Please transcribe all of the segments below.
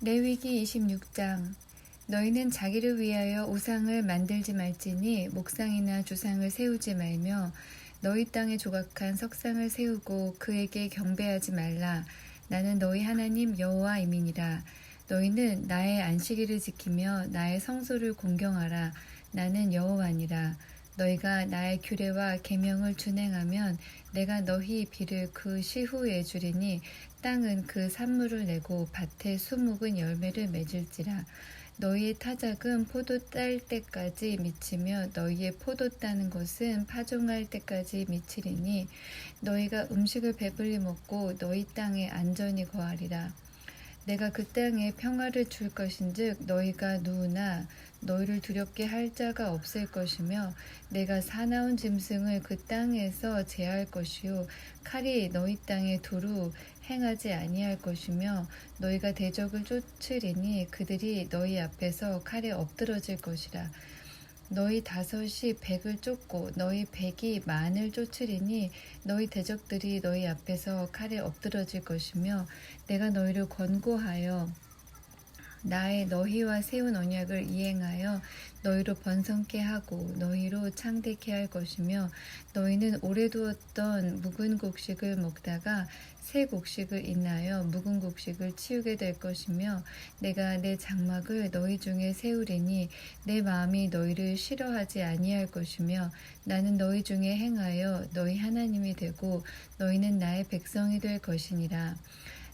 레위기 26장. 너희는 자기를 위하여 우상을 만들지 말지니 목상이나 주상을 세우지 말며 너희 땅에 조각한 석상을 세우고 그에게 경배하지 말라. 나는 너희 하나님 여호와임이니라. 너희는 나의 안식일을 지키며 나의 성소를 공경하라. 나는 여호와니라. 너희가 나의 규례와 계명을 준행하면 내가 너희 비를 그 시후에 주리니 땅은 그 산물을 내고 밭의 수목은 열매를 맺을지라. 너희의 타작은 포도 딸 때까지 미치며 너희의 포도 따는 것은 파종할 때까지 미치리니 너희가 음식을 배불리 먹고 너희 땅에 안전히 거하리라. 내가 그 땅에 평화를 줄 것인즉 너희가 누우나 너희를 두렵게 할 자가 없을 것이며 내가 사나운 짐승을 그 땅에서 제할 것이요 칼이 너희 땅에 두루 행하지 아니할 것이며 너희가 대적을 쫓으리니 그들이 너희 앞에서 칼에 엎드러질 것이라. 너희 다섯이 백을 쫓고 너희 백이 만을 쫓으리니 너희 대적들이 너희 앞에서 칼에 엎드러질 것이며 내가 너희를 권고하여 나의 너희와 세운 언약을 이행하여 너희로 번성케 하고 너희로 창대케 할 것이며 너희는 오래 두었던 묵은 곡식을 먹다가 새 곡식을 인하여 묵은 곡식을 치우게 될 것이며 내가 내 장막을 너희 중에 세우리니 내 마음이 너희를 싫어하지 아니할 것이며 나는 너희 중에 행하여 너희 하나님이 되고 너희는 나의 백성이 될 것이니라.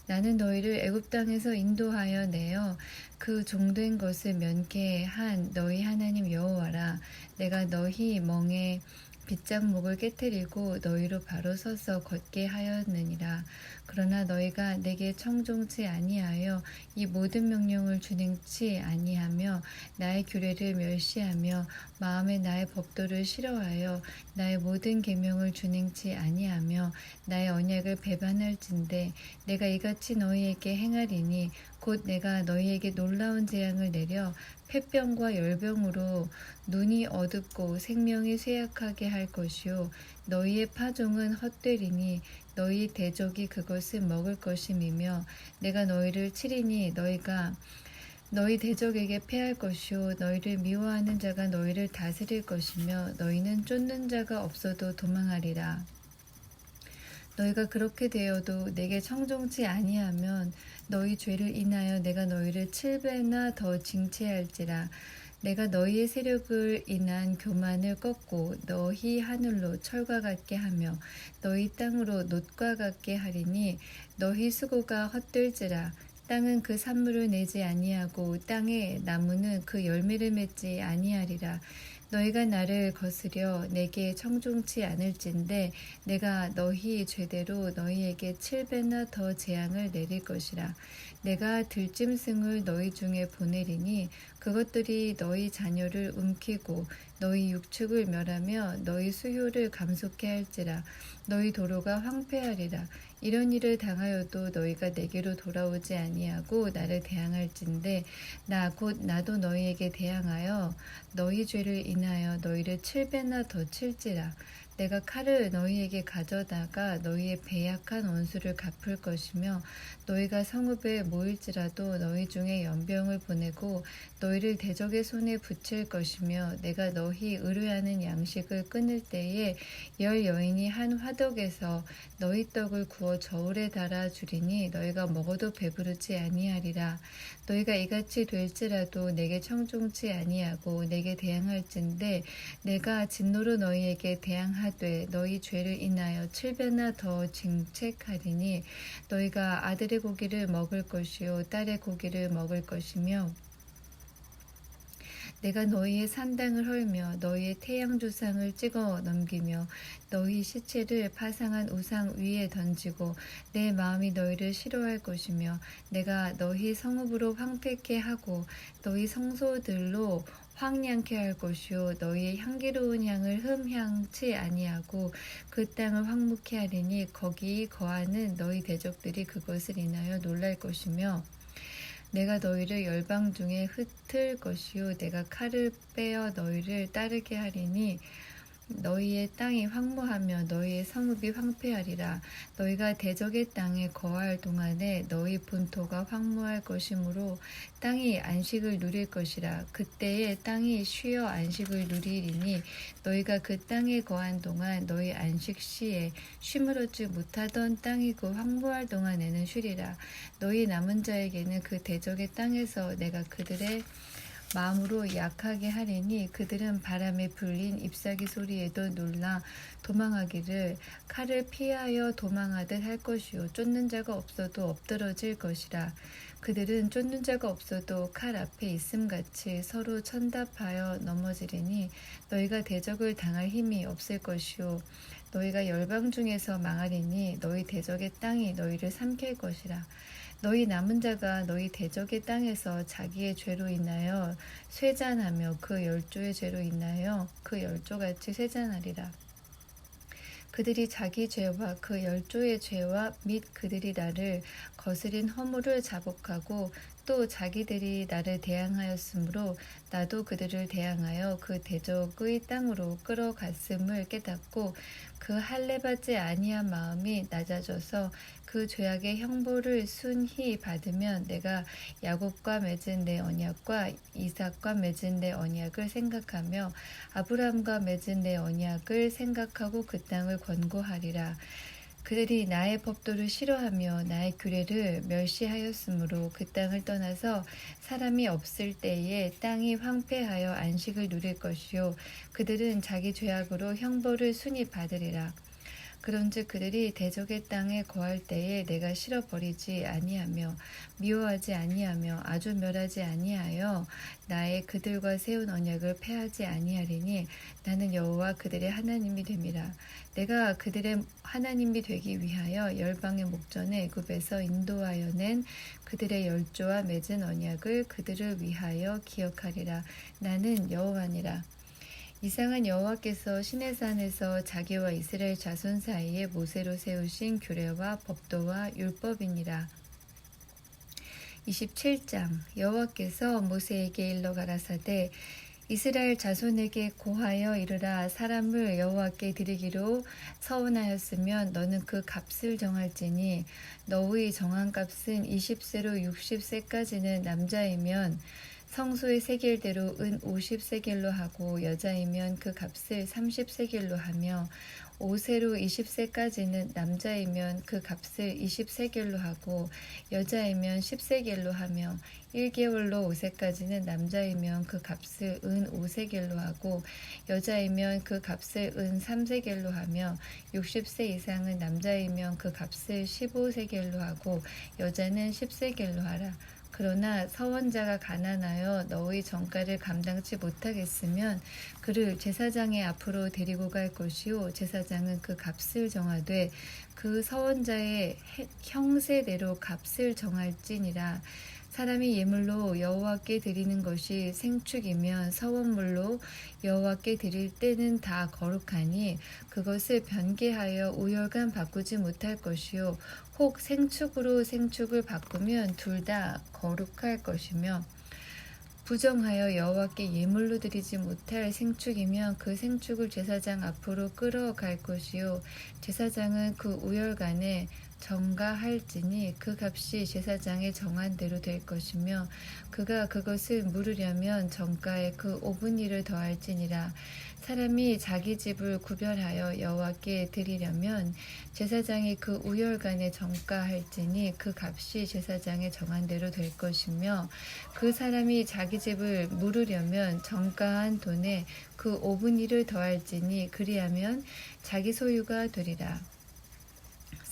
나는 너희를 애굽 땅에서 인도하여 내어 그 종된 것을 면케한 너희 하나님 여호와라. 내가 너희 멍에 빗장목을 깨뜨리고 너희로 바로 서서 걷게 하였느니라. 그러나 너희가 내게 청종치 아니하여 이 모든 명령을 준행치 아니하며 나의 규례를 멸시하며 마음에 나의 법도를 싫어하여 나의 모든 계명을 준행치 아니하며 나의 언약을 배반할진대 내가 이같이 너희에게 행하리니 곧 내가 너희에게 놀라운 재앙을 내려 폐병과 열병으로 눈이 어둡고 생명이 쇠약하게 할 것이요 너희의 파종은 헛되리니 너희 대적이 그것을 먹을 것임이며 내가 너희를 치리니 너희가 너희 대적에게 패할 것이요 너희를 미워하는 자가 너희를 다스릴 것이며 너희는 쫓는 자가 없어도 도망하리라. 너희가 그렇게 되어도 내게 청종치 아니하면 너희 죄를 인하여 내가 너희를 7배나 더 징체할지라. 내가 너희의 세력을 인한 교만을 꺾고 너희 하늘로 철과 같게 하며 너희 땅으로 놋과 같게 하리니 너희 수고가 헛될지라. 땅은 그 산물을 내지 아니하고 땅의 나무는 그 열매를 맺지 아니하리라. 너희가 나를 거스려 내게 청종치 않을진대 내가 너희 죄대로 너희에게 7배나 더 재앙을 내릴 것이라. 내가 들짐승을 너희 중에 보내리니 그것들이 너희 자녀를 움키고 너희 육축을 멸하며 너희 수효를 감속케 할지라. 너희 도로가 황폐하리라. 이런 일을 당하여도 너희가 내게로 돌아오지 아니하고 나를 대항할진대 나 곧 나도 너희에게 대항하여 너희 죄를 인하여 너희를 7배나 더 칠지라. 내가 칼을 너희에게 가져다가 너희의 배약한 원수를 갚을 것이며 너희가 성읍에 모일지라도 너희 중에 연병을 보내고 너희를 대적의 손에 붙일 것이며 내가 너희 의뢰하는 양식을 끊을 때에 10여인이 한 화덕에서 너희 떡을 구워 저울에 달아 주리니 너희가 먹어도 배부르지 아니하리라. 너희가 이같이 될지라도 내게 청종치 아니하고 내게 대항할진대 내가 진노로 너희에게 대항하되 너희 죄를 인하여 7배나 더 징책하리니 너희가 아들의 고기를 먹을 것이요 딸의 고기를 먹을 것이며 내가 너희의 산당을 헐며 너희의 태양조상을 찍어 넘기며 너희 시체를 파상한 우상 위에 던지고 내 마음이 너희를 싫어할 것이며 내가 너희 성읍으로 황폐케 하고 너희 성소들로 황량케 할 것이요 너희의 향기로운 향을 흠향치 아니하고 그 땅을 황무케 하리니 거기 거하는 너희 대적들이 그것을 인하여 놀랄 것이며 내가 너희를 열방 중에 흩을 것이요 내가 칼을 빼어 너희를 따르게 하리니 너희의 땅이 황무하며 너희의 성읍이 황폐하리라. 너희가 대적의 땅에 거할 동안에 너희 본토가 황무할 것이므로 땅이 안식을 누릴 것이라. 그때에 땅이 쉬어 안식을 누리리니 너희가 그 땅에 거한 동안 너희 안식 시에 쉼을 얻지 못하던 땅이 그 황무할 동안에는 쉬리라. 너희 남은 자에게는 그 대적의 땅에서 내가 그들의 마음으로 약하게 하리니 그들은 바람에 불린 잎사귀 소리에도 놀라 도망하기를 칼을 피하여 도망하듯 할 것이요 쫓는 자가 없어도 엎드러질 것이라. 그들은 쫓는 자가 없어도 칼 앞에 있음같이 서로 천답하여 넘어지리니 너희가 대적을 당할 힘이 없을 것이요 너희가 열방 중에서 망하리니 너희 대적의 땅이 너희를 삼킬 것이라. 너희 남은 자가 너희 대적의 땅에서 자기의 죄로 인하여 쇠잔하며 그 열조의 죄로 인하여 그 열조같이 쇠잔하리라. 그들이 자기 죄와 그 열조의 죄와 및 그들이 나를 거스린 허물을 자복하고 또 자기들이 나를 대항하였으므로 나도 그들을 대항하여 그 대적의 땅으로 끌어갔음을 깨닫고 그 할례받지 아니한 마음이 낮아져서 그 죄악의 형벌을 순히 받으면 내가 야곱과 맺은 내 언약과 이삭과 맺은 내 언약을 생각하며 아브라함과 맺은 내 언약을 생각하고 그 땅을 권고하리라. 그들이 나의 법도를 싫어하며 나의 규례를 멸시하였으므로 그 땅을 떠나서 사람이 없을 때에 땅이 황폐하여 안식을 누릴 것이요 그들은 자기 죄악으로 형벌을 순히 받으리라. 그런즉 그들이 대적의 땅에 거할 때에 내가 실어버리지 아니하며 미워하지 아니하며 아주 멸하지 아니하여 나의 그들과 세운 언약을 폐하지 아니하리니 나는 여호와 그들의 하나님이 됨이라. 내가 그들의 하나님이 되기 위하여 열방의 목전에 애굽에서 인도하여 낸 그들의 열조와 맺은 언약을 그들을 위하여 기억하리라. 나는 여호와니라. 이상은 여호와께서 시내산에서 자기와 이스라엘 자손 사이에 모세로 세우신 규례와 법도와 율법이니라. 27장 여호와께서 모세에게 일러 가라사대 이스라엘 자손에게 고하여 이르라. 사람을 여호와께 드리기로 서운하였으면 너는 그 값을 정할지니 너의 정한 값은 20세로 60세까지는 남자이면 성소의 세겔대로 은 50세겔로 하고 여자이면 그 값을 30세겔로 하며 5세로 20세까지는 남자이면 그 값을 20세겔로 하고 여자이면 10세겔로 하며 1개월로 5세까지는 남자이면 그 값을 은 5세겔로 하고 여자이면 그 값을 은 3세겔로 하며 60세 이상은 남자이면 그 값을 15세겔로 하고 여자는 10세겔로 하라. 그러나 서원자가 가난하여 너의 정가를 감당치 못하겠으면 그를 제사장의 앞으로 데리고 갈 것이요 제사장은 그 값을 정하되 그 서원자의 형세대로 값을 정할지니라. 사람이 예물로 여호와께 드리는 것이 생축이면 서원물로 여호와께 드릴 때는 다 거룩하니 그것을 변개하여 우열간 바꾸지 못할 것이요 혹 생축으로 생축을 바꾸면 둘 다 거룩할 것이며 부정하여 여호와께 예물로 드리지 못할 생축이면 그 생축을 제사장 앞으로 끌어갈 것이요 제사장은 그 우열간에 정가할지니 그 값이 제사장의 정한 대로 될 것이며 그가 그것을 물으려면 정가에 그 5분의 1을 더할지니라. 사람이 자기 집을 구별하여 여호와께 드리려면 제사장이 그 우열간에 정가할지니 그 값이 제사장의 정한 대로 될 것이며 그 사람이 자기 집을 물으려면 정가한 돈에 그 5분의 1을 더할지니 그리하면 자기 소유가 되리라.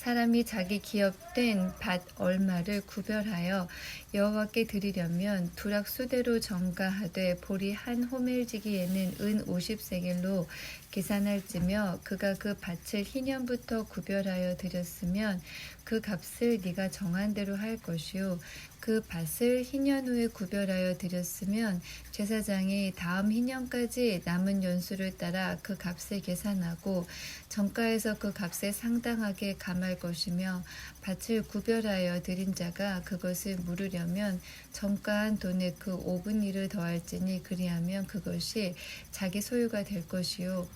사람이 자기 기업된 밭 얼마를 구별하여 여호와께 드리려면 두락수대로 정가하되 보리 한 호멜지기에는 은 50세겔로 계산할지며 그가 그 밭을 희년부터 구별하여 드렸으면 그 값을 네가 정한 대로 할 것이요 그 밭을 희년 후에 구별하여 드렸으면 제사장이 다음 희년까지 남은 연수를 따라 그 값을 계산하고 정가에서 그 값에 상당하게 감할 것이며 밭을 구별하여 드린 자가 그것을 물으려면 정가한 돈에 그 5분의 1을 더할지니 그리하면 그것이 자기 소유가 될 것이요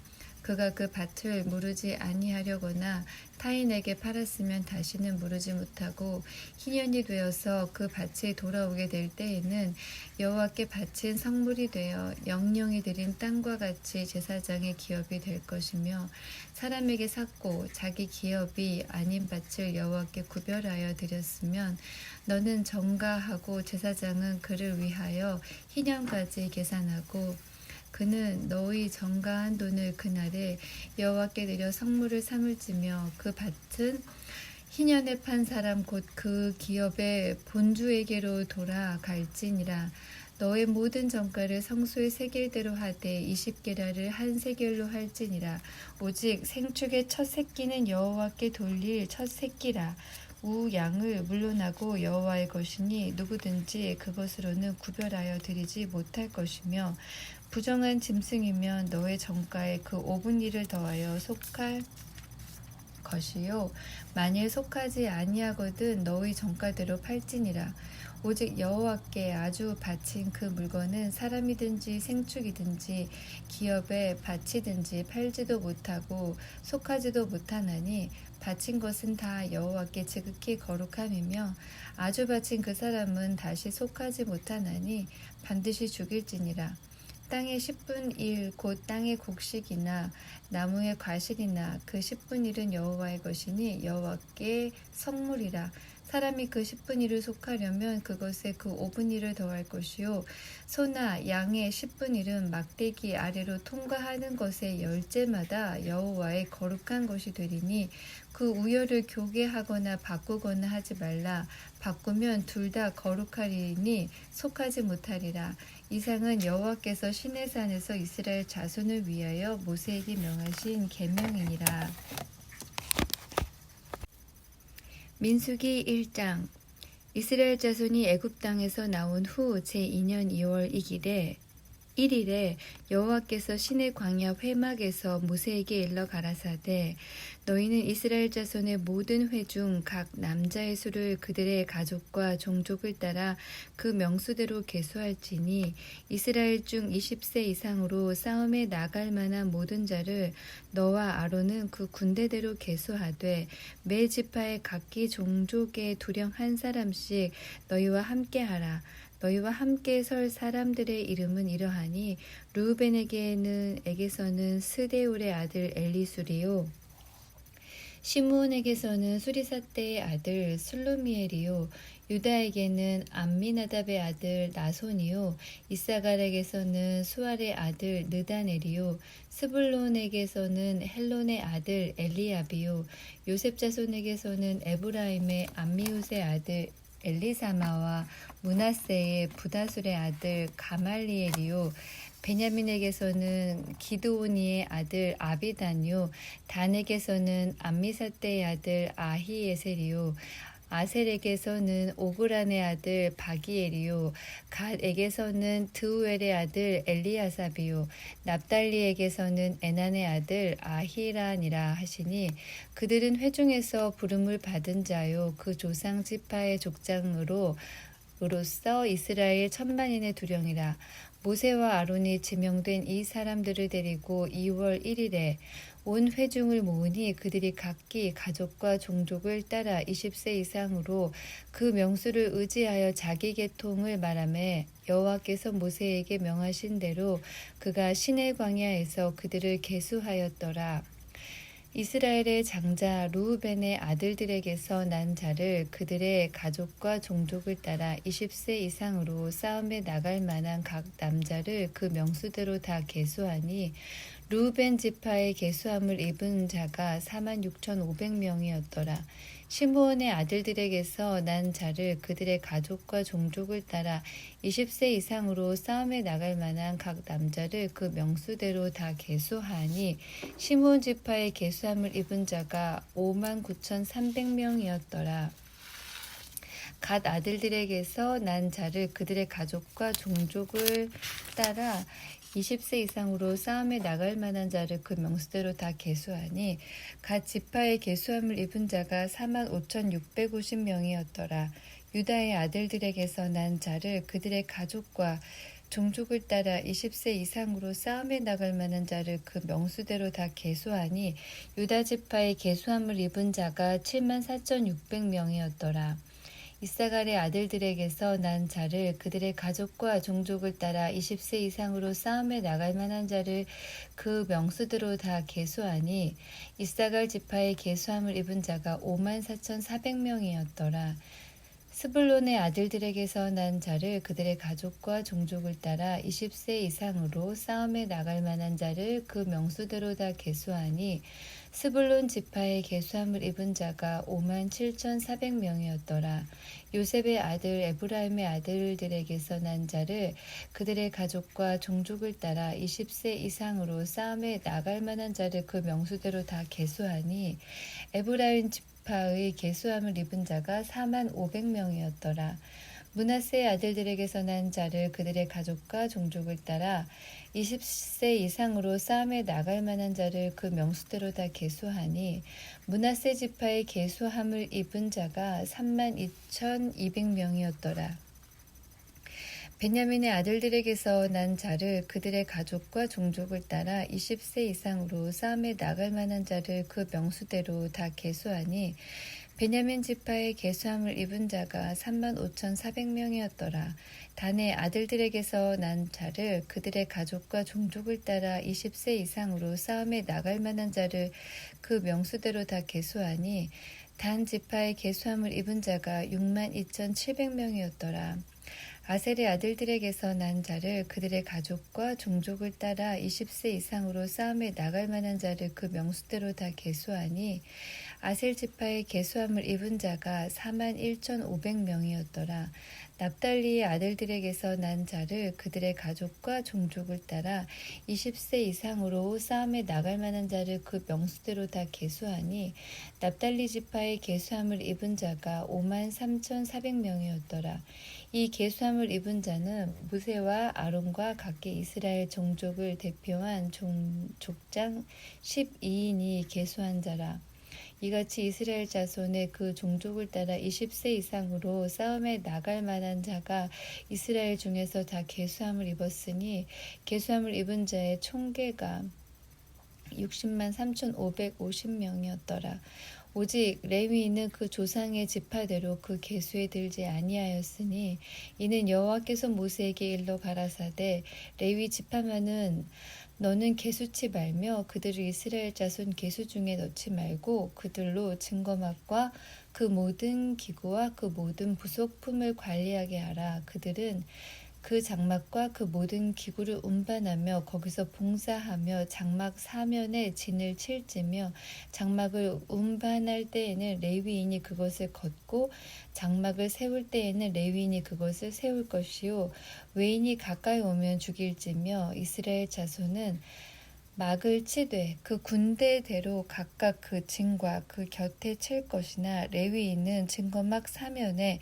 그가 그 밭을 무르지 아니하려거나 타인에게 팔았으면 다시는 무르지 못하고 희년이 되어서 그 밭이 돌아오게 될 때에는 여호와께 바친 성물이 되어 영영이 드린 땅과 같이 제사장의 기업이 될 것이며 사람에게 샀고 자기 기업이 아닌 밭을 여호와께 구별하여 드렸으면 너는 정가하고 제사장은 그를 위하여 희년까지 계산하고 그는 너희 정가한 돈을 그날에 여호와께 드려 성물을 삼을지며 그 밭은 희년에 판 사람 곧 그 기업의 본주에게로 돌아갈지니라. 너의 모든 정가를 성소의 세겔대로 하되 20게라를 한 세겔로 할지니라. 오직 생축의 첫 새끼는 여호와께 돌릴 첫 새끼라. 우 양을 물론하고 여호와의 것이니 누구든지 그것으로는 구별하여 드리지 못할 것이며 부정한 짐승이면 너의 정가에 그 5분의 1을 더하여 속할 것이요 만일 속하지 아니하거든 너의 정가대로 팔지니라. 오직 여호와께 아주 바친 그 물건은 사람이든지 생축이든지 기업에 바치든지 팔지도 못하고 속하지도 못하나니 바친 것은 다 여호와께 지극히 거룩함이며 아주 바친 그 사람은 다시 속하지 못하나니 반드시 죽일지니라. 땅의 10분 1 곧 땅의 곡식이나 나무의 과실이나 그 10분 1은 여호와의 것이니 여호와께 성물이라. 사람이 그 10분 1을 속하려면 그것에 그 5분 1을 더할 것이요 소나 양의 10분 1은 막대기 아래로 통과하는 것의 열째마다 여호와의 거룩한 것이 되리니 그 우열을 교개하거나 바꾸거나 하지 말라. 바꾸면 둘 다 거룩하리니 속하지 못하리라. 이상은 여호와께서 시내산에서 이스라엘 자손을 위하여 모세에게 명하신 계명이니라. 민수기 1장. 이스라엘 자손이 애굽 땅에서 나온 후 제2년 2월 이길에 1일에 여호와께서 시내 광야 회막에서 모세에게 일러 가라사대 너희는 이스라엘 자손의 모든 회 중 각 남자의 수를 그들의 가족과 종족을 따라 그 명수대로 계수할지니 이스라엘 중 20세 이상으로 싸움에 나갈 만한 모든 자를 너와 아론은 그 군대대로 계수하되 매 지파의 각기 종족의 두령 한 사람씩 너희와 함께하라. 너희와 함께 설 사람들의 이름은 이러하니 루벤에게서는 스데울의 아들 엘리술이요 시므온에게서는 수리사떼의 아들 슬루미엘이요 유다에게는 암미나답의 아들 나손이요 이사갈에게서는 수알의 아들 느다넬이요 스불론에게서는 헬론의 아들 엘리압이요 요셉 자손에게서는 에브라임의 암미우스의 아들 엘리사마와 므낫세의 부다술의 아들 가말리엘이요 베냐민에게서는 기드오니의 아들 아비단이요 단에게서는 암미사떼의 아들 아히에셀이요 아셀에게서는 오그란의 아들 바기엘이요 갓에게서는 드우엘의 아들 엘리아삽이요 납달리에게서는 에난의 아들 아히란이라 하시니 그들은 회중에서 부름을 받은 자요 그 조상 지파의 족장으로서 이스라엘 천만인의 두령이라. 모세와 아론이 지명된 이 사람들을 데리고 2월 1일에 온 회중을 모으니 그들이 각기 가족과 종족을 따라 20세 이상으로 그 명수를 의지하여 자기 계통을 말하매 여호와께서 모세에게 명하신 대로 그가 시내 광야에서 그들을 계수하였더라. 이스라엘의 장자 루우벤의 아들들에게서 난 자를 그들의 가족과 종족을 따라 20세 이상으로 싸움에 나갈 만한 각 남자를 그 명수대로 다 계수하니 루우벤 지파의 계수함을 입은 자가 46,500명이었더라. 시므온의 아들들에게서 난 자를 그들의 가족과 종족을 따라 20세 이상으로 싸움에 나갈 만한 각 남자를 그 명수대로 다 계수하니 시므온 지파의 계수함을 입은 자가 59,300명이었더라. 갓 아들들에게서 난 자를 그들의 가족과 종족을 따라 20세 이상으로 싸움에 나갈 만한 자를 그 명수대로 다 계수하니 갓 지파의 계수함을 입은 자가 45,650명이었더라. 유다의 아들들에게서 난 자를 그들의 가족과 종족을 따라 20세 이상으로 싸움에 나갈 만한 자를 그 명수대로 다 계수하니 유다 지파의 계수함을 입은 자가 74,600명이었더라. 이사갈의 아들들에게서 난 자를 그들의 가족과 종족을 따라 20세 이상으로 싸움에 나갈 만한 자를 그 명수대로 다 계수하니 이사갈 지파의 계수함을 입은 자가 54,400명이었더라. 스불론의 아들들에게서 난 자를 그들의 가족과 종족을 따라 20세 이상으로 싸움에 나갈 만한 자를 그 명수대로 다 계수하니 스불론 지파의 계수함을 입은 자가 57,400명이었더라. 요셉의 아들 에브라임의 아들들에게서 난 자를 그들의 가족과 종족을 따라 20세 이상으로 싸움에 나갈 만한 자를 그 명수대로 다 계수하니 에브라임 지파의 계수함을 입은 자가 45,000명이었더라. 므낫세의 아들들에게서 난 자를 그들의 가족과 종족을 따라 20세 이상으로 싸움에 나갈 만한 자를 그 명수대로 다 계수하니 므낫세 지파의 계수함을 입은 자가 32,200명이었더라. 베냐민의 아들들에게서 난 자를 그들의 가족과 종족을 따라 20세 이상으로 싸움에 나갈 만한 자를 그 명수대로 다 계수하니 베냐민 지파의 계수함을 입은 자가 35,400명이었더라. 단의 아들들에게서 난 자를 그들의 가족과 종족을 따라 20세 이상으로 싸움에 나갈 만한 자를 그 명수대로 다 계수하니 단 지파의 계수함을 입은 자가 62,700명이었더라. 아셀의 아들들에게서 난 자를 그들의 가족과 종족을 따라 20세 이상으로 싸움에 나갈 만한 자를 그 명수대로 다 계수하니 아셀 지파의 계수함을 입은 자가 41,500명이었더라. 납달리의 아들들에게서 난 자를 그들의 가족과 종족을 따라 20세 이상으로 싸움에 나갈 만한 자를 그 명수대로 다 계수하니 납달리 지파의 계수함을 입은 자가 53,400명이었더라. 이 계수함을 입은 자는 모세와 아론과 각기 이스라엘 종족을 대표한 족장 12인이 계수한 자라. 이같이 이스라엘 자손의 그 종족을 따라 20세 이상으로 싸움에 나갈 만한 자가 이스라엘 중에서 다 계수함을 입었으니 계수함을 입은 자의 총계가 603,550명이었더라. 오직 레위인은 그 조상의 지파대로 그 계수에 들지 아니하였으니 이는 여호와께서 모세에게 일러 가라사대 레위 지파만은 너는 계수치 말며 그들을 이스라엘 자손 계수 중에 넣지 말고 그들로 증거막과 그 모든 기구와 그 모든 부속품을 관리하게 하라. 그들은 그 장막과 그 모든 기구를 운반하며 거기서 봉사하며 장막 사면에 진을 칠지며 장막을 운반할 때에는 레위인이 그것을 걷고 장막을 세울 때에는 레위인이 그것을 세울 것이요 외인이 가까이 오면 죽일지며 이스라엘 자손은 막을 치되 그 군대대로 각각 그 진과 그 곁에 칠 것이나 레위인은 증거막 사면에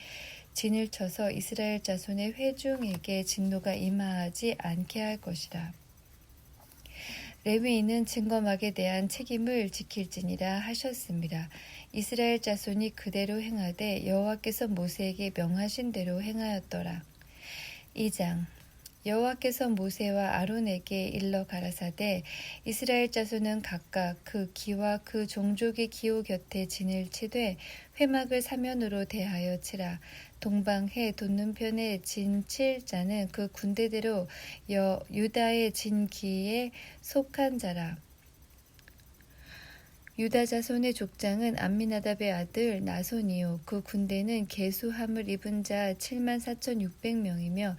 진을 쳐서 이스라엘 자손의 회중에게 진노가 임하지 않게 할 것이라. 레위인은 증거막에 대한 책임을 지킬지니라 하셨습니다. 이스라엘 자손이 그대로 행하되 여호와께서 모세에게 명하신 대로 행하였더라. 2장 여호와께서 모세와 아론에게 일러 가라사대 이스라엘 자손은 각각 그 기와 그 종족의 기호 곁에 진을 치되 회막을 사면으로 대하여 치라. 동방해 돋는편에 진 칠 자는 그 군대대로 유다의 진기에 속한 자라. 유다 자손의 족장은 암미나답의 아들 나손이요 그 군대는 계수함을 입은 자 74,600명이며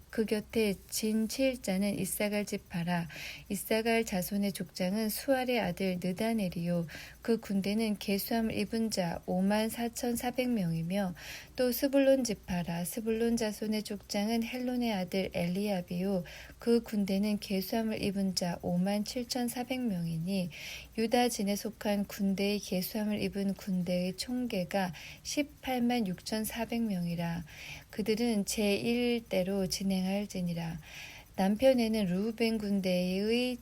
그 곁에 진 칠 자는 이사갈 지파라. 이사갈 자손의 족장은 수알의 아들 느다넬이요 그 군대는 계수함을 입은 자 54,400명이며 또 스불론 지파라. 스불론 자손의 족장은 헬론의 아들 엘리압이요 그 군대는 계수함을 입은 자 57,400명이니 유다 진에 속한 군대의 계수함을 입은 군대의 총계가 186,400명이라. 그들은 제1대로 진행할지니라. 남편에는 르우벤 군대의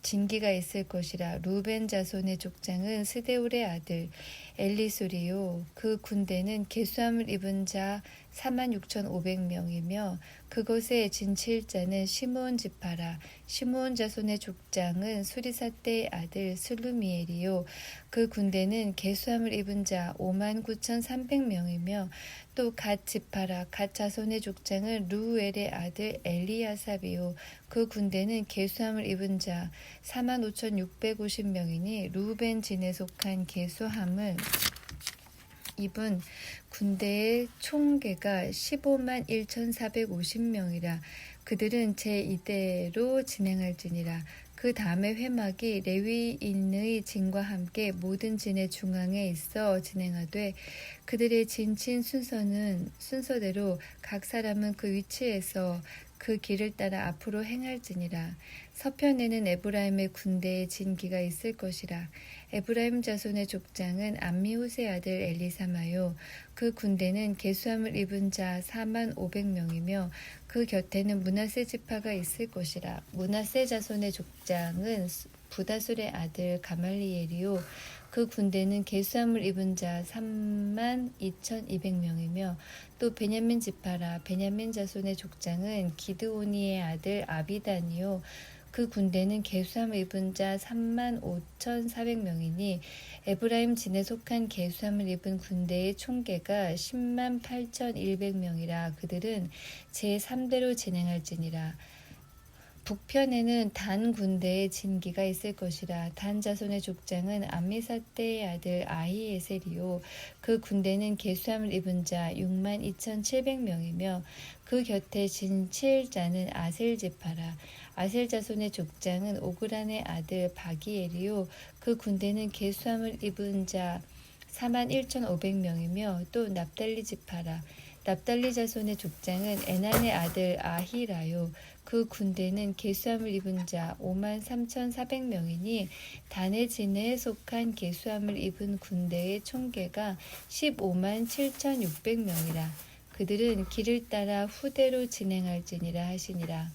진기가 있을 것이라. 르우벤 자손의 족장은 스데울의 아들 엘리술이요 그 군대는 계수함을 입은 자 46,500명이며 그것의 진칠자는 시므온 지파라. 시므온 자손의 족장은 수리사대의 아들 슬루미엘이요 그 군대는 계수함을 입은 자 59,300명이며 또 갓 지파라. 갓 자손의 족장은 루우엘의 아들 엘리야삽이요 그 군대는 계수함을 입은 자 45,650명이니 루벤 진에 속한 계수함을 입은 군대의 총계가 15만 1,450명이라. 그들은 제2대로 진행할지니라. 그 다음에 회막이 레위인의 진과 함께 모든 진의 중앙에 있어 진행하되 그들의 진친 순서대로 각 사람은 그 위치에서 그 길을 따라 앞으로 행할지니라. 서편에는 에브라임의 군대의 진기가 있을 것이라. 에브라임 자손의 족장은 암미후세 아들 엘리사마요 그 군대는 계수함을 입은 자 4만 500명이며 그 곁에는 므낫세 지파가 있을 것이라. 므낫세 자손의 족장은 부다술의 아들 가말리엘이요 그 군대는 계수함을 입은 자 3만 2,200명이며 또 베냐민 지파라. 베냐민 자손의 족장은 기드오니의 아들 아비단이요 그 군대는 계수함을 입은 자 3만 5,400명이니 에브라임 진에 속한 계수함을 입은 군대의 총계가 10만 8,100명이라. 그들은 제3대로 진행할지니라. 북편에는 단 군대의 진기가 있을 것이라. 단 자손의 족장은 암미사대의 아들 아히에셀이요 그 군대는 계수함을 입은 자 6만 2,700명이며 그 곁에 진칠자는 아셀 지파라. 아셀 자손의 족장은 오그란의 아들 바기엘이요 그 군대는 계수함을 입은 자 4만 1,500명이며 또 납달리 지파라. 납달리 자손의 족장은 에난의 아들 아히라요 그 군대는 계수함을 입은 자 5만 3,400명이니 단의 진에 속한 계수함을 입은 군대의 총계가 15만 7,600명이라. 그들은 길을 따라 후대로 진행할지니라 하시니라.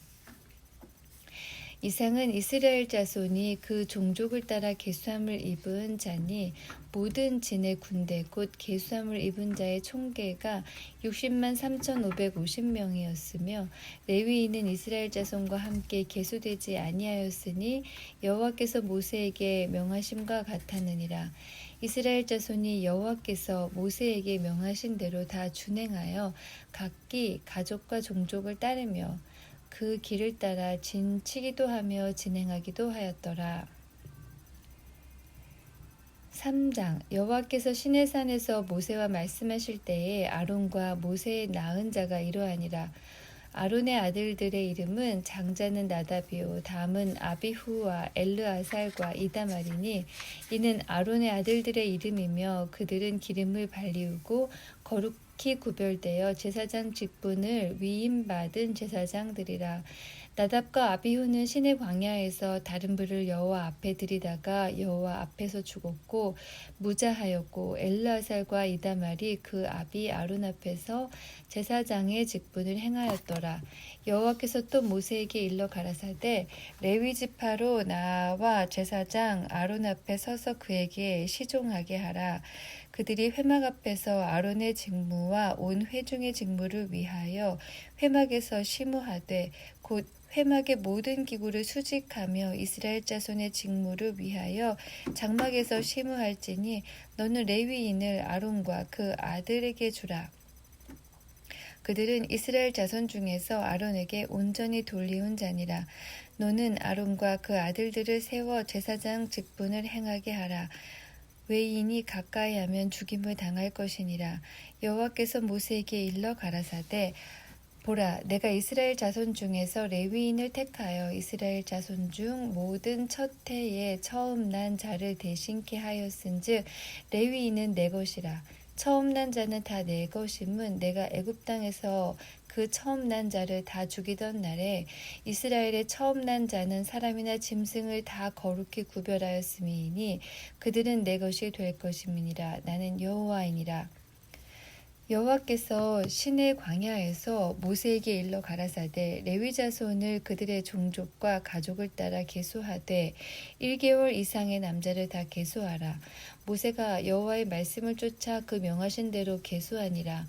이상은 이스라엘 자손이 그 종족을 따라 계수함을 입은 자니 모든 진의 군대 곧 계수함을 입은 자의 총계가 60만 3,550명이었으며 레위인은 이스라엘 자손과 함께 계수되지 아니하였으니 여호와께서 모세에게 명하심과 같았느니라. 이스라엘 자손이 여호와께서 모세에게 명하신 대로 다 준행하여 각기 가족과 종족을 따르며 그 길을 따라 진치기도 하며 진행하기도 하였더라. 3장 여호와께서 시내산에서 모세와 말씀하실 때에 아론과 모세의 낳은 자가 이러하니라. 아론의 아들들의 이름은 장자는 나답이요 다음은 아비후와 엘르아살과 이다말이니 이는 아론의 아들들의 이름이며 그들은 기름을 발리우고 거룩히 구별되어 제사장 직분을 위임받은 제사장들이라. 나답과 아비후는 시내 광야에서 다른 불을 여호와 앞에 들이다가 여호와 앞에서 죽었고 무자하였고 엘르아살과 이다말이 그 아비 아론 앞에서 제사장의 직분을 행하였더라. 여호와께서 또 모세에게 일러 가라사대 레위 지파로 나와 제사장 아론 앞에 서서 그에게 시종하게 하라. 그들이 회막 앞에서 아론의 직무와 온 회중의 직무를 위하여 회막에서 심우하되 곧 회막의 모든 기구를 수직하며 이스라엘 자손의 직무를 위하여 장막에서 심우할지니 너는 레위인을 아론과 그 아들에게 주라. 그들은 이스라엘 자손 중에서 아론에게 온전히 돌리운 자니라. 너는 아론과 그 아들들을 세워 제사장 직분을 행하게 하라. 외인이 가까이 하면 죽임을 당할 것이니라. 여호와께서 모세에게 일러 가라사대 보라, 내가 이스라엘 자손 중에서 레위인을 택하여 이스라엘 자손 중 모든 첫 해에 처음 난 자를 대신케 하였은즉 레위인은 내 것이라. 처음 난 자는 다 내 것임은 내가 애굽 땅에서 그 처음 난 자를 다 죽이던 날에 이스라엘의 처음 난 자는 사람이나 짐승을 다 거룩히 구별하였음이니 그들은 내 것이 될 것임이니라. 나는 여호와이니라. 여호와께서 시내 광야에서 모세에게 일러 가라사대 레위 자손을 그들의 종족과 가족을 따라 계수하되 1개월 이상의 남자를 다 계수하라. 모세가 여호와의 말씀을 쫓아 그 명하신 대로 계수하니라.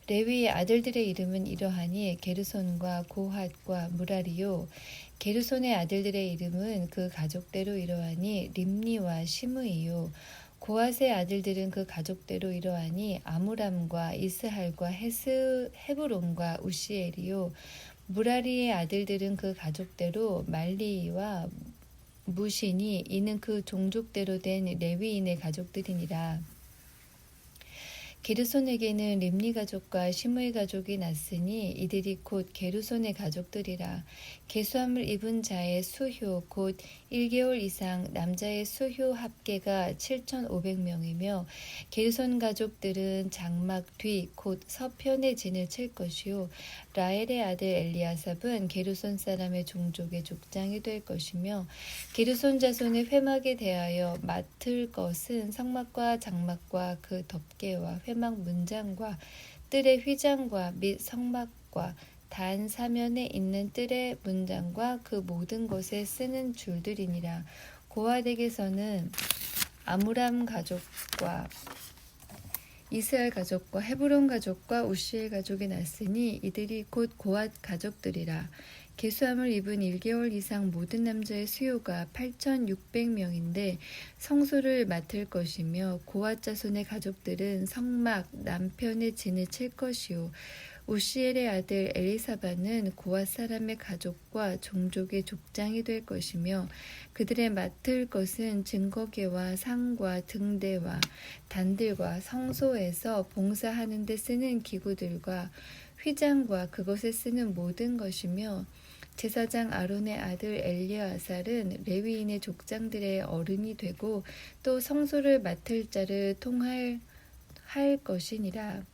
레위의 아들들의 이름은 이러하니 게르손과 고핫과 무라리요. 게르손의 아들들의 이름은 그 가족대로 이러하니 림니와 시므이요. 고핫의 아들들은 그 가족대로 이러하니 아므람과 이스할과 헤브론과 우시엘이요. 무라리의 아들들은 그 가족대로 말리와 무시니 이는 그 종족대로 된 레위인의 가족들이니라. 게르손에게는 림니 가족과 시므의 가족이 났으니 이들이 곧 게르손의 가족들이라. 계수함을 입은 자의 수효 곧 1개월 이상 남자의 수효 합계가 7,500명이며 게르손 가족들은 장막 뒤 곧 서편에 진을 칠 것이요. 라헬의 아들 엘리아삽은 게르손 사람의 종족의 족장이 될 것이며 게르손 자손의 회막에 대하여 맡을 것은 성막과 장막과 그 덮개와 회막 문장과 뜰의 휘장과 및 성막과 단 사면에 있는 뜰의 문장과 그 모든 것에 쓰는 줄들이니라. 고핫에게서는 아므람 가족과 이스라엘 가족과 헤브론 가족과 우시엘 가족이 났으니 이들이 곧 고핫 가족들이라. 계수함을 입은 1개월 이상 모든 남자의 수요가 8,600명인데 성소를 맡을 것이며 고핫 자손의 가족들은 성막 남편의 진을 칠 것이요. 우시엘의 아들 엘리사바는 고핫 사람의 가족과 종족의 족장이 될 것이며 그들의 맡을 것은 증거계와 상과 등대와 단들과 성소에서 봉사하는 데 쓰는 기구들과 휘장과 그것에 쓰는 모든 것이며 제사장 아론의 아들 엘리아살은 레위인의 족장들의 어른이 되고 또 성소를 맡을 자를 통할 것이니라.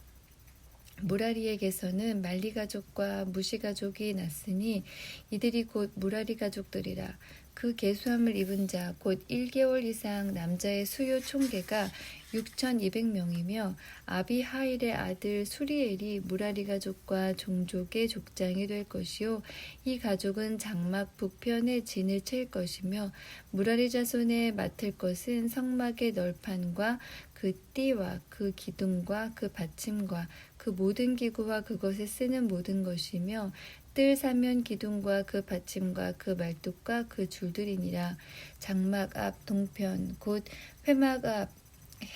무라리에게서는 말리 가족과 무시 가족이 났으니 이들이 곧 무라리 가족들이라. 그 계수함을 입은 자 곧 1개월 이상 남자의 수요 총계가 6,200명이며 아비하일의 아들 수리엘이 무라리 가족과 종족의 족장이 될 것이요. 이 가족은 장막 북편에 진을 칠 것이며 무라리 자손에 맡을 것은 성막의 널판과 그 띠와 그 기둥과 그 받침과 그 모든 기구와 그것에 쓰는 모든 것이며 뜰 사면 기둥과 그 받침과 그 말뚝과 그 줄들이니라. 장막 앞 동편 곧 회막 앞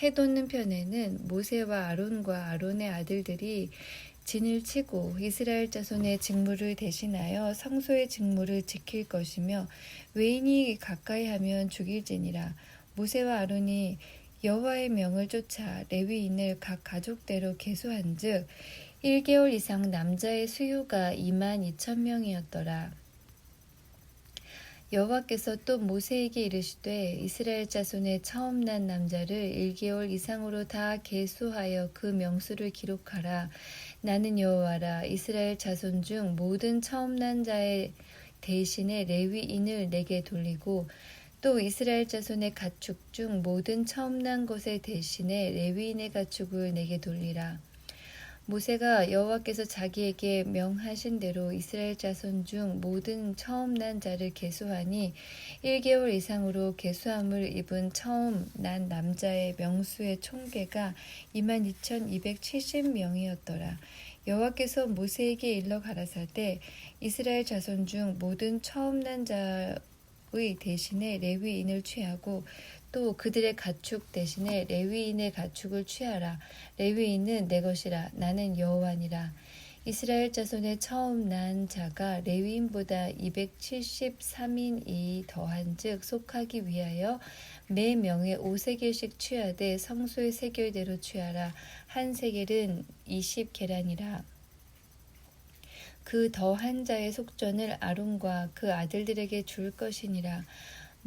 해돋는 편에는 모세와 아론과 아론의 아들들이 진을 치고 이스라엘 자손의 직무를 대신하여 성소의 직무를 지킬 것이며 외인이 가까이 하면 죽일지니라. 모세와 아론이 여호와의 명을 쫓아 레위인을 각 가족대로 계수한즉 1개월 이상 남자의 수요가 22,000명이었더라. 여호와께서 또 모세에게 이르시되 이스라엘 자손의 처음 난 남자를 1개월 이상으로 다 계수하여 그 명수를 기록하라. 나는 여호와라. 이스라엘 자손 중 모든 처음 난 자의 대신에 레위인을 내게 돌리고 또 이스라엘 자손의 가축 중 모든 처음 난 것의 대신에 레위인의 가축을 내게 돌리라. 모세가 여호와께서 자기에게 명하신 대로 이스라엘 자손 중 모든 처음 난 자를 계수하니 1개월 이상으로 계수함을 입은 처음 난 남자의 명수의 총계가 22,270명이었더라. 여호와께서 모세에게 일러 가라사대 이스라엘 자손 중 모든 처음 난 자의 대신에 레위인을 취하고 또 그들의 가축 대신에 레위인의 가축을 취하라. 레위인은 내 것이라. 나는 여호와니라. 이스라엘 자손의 처음 난 자가 레위인보다 273인이 더한즉 속하기 위하여 매 명에 5세겔씩 취하되 성소의 세겔대로 취하라. 한 세겔은 20계란이라. 그 더한 자의 속전을 아론과 그 아들들에게 줄 것이니라.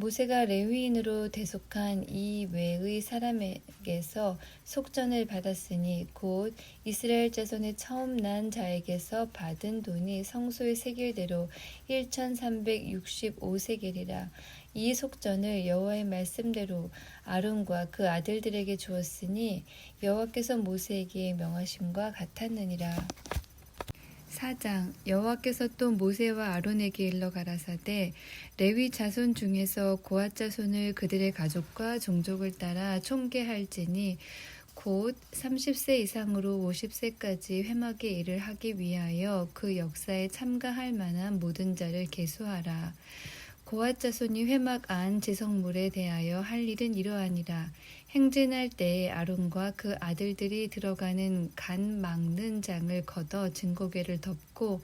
모세가 레위인으로 대속한 이 외의 사람에게서 속전을 받았으니 곧 이스라엘 자손의 처음 난 자에게서 받은 돈이 성소의 세겔대로 1,365세겔이라. 이 속전을 여호와의 말씀대로 아론과 그 아들들에게 주었으니 여호와께서 모세에게 명하심과 같았느니라. 4장 여호와께서 또 모세와 아론에게 일러 가라사대 레위 자손 중에서 고핫 자손을 그들의 가족과 종족을 따라 총계할지니 곧 30세 이상으로 50세까지 회막의 일을 하기 위하여 그 역사에 참가할 만한 모든 자를 계수하라. 고앗 자손이 회막 안 지성물에 대하여 할 일은 이러하니라. 행진할 때에 아론과 그 아들들이 들어가는 간 막는 장을 걷어 증거궤를 덮고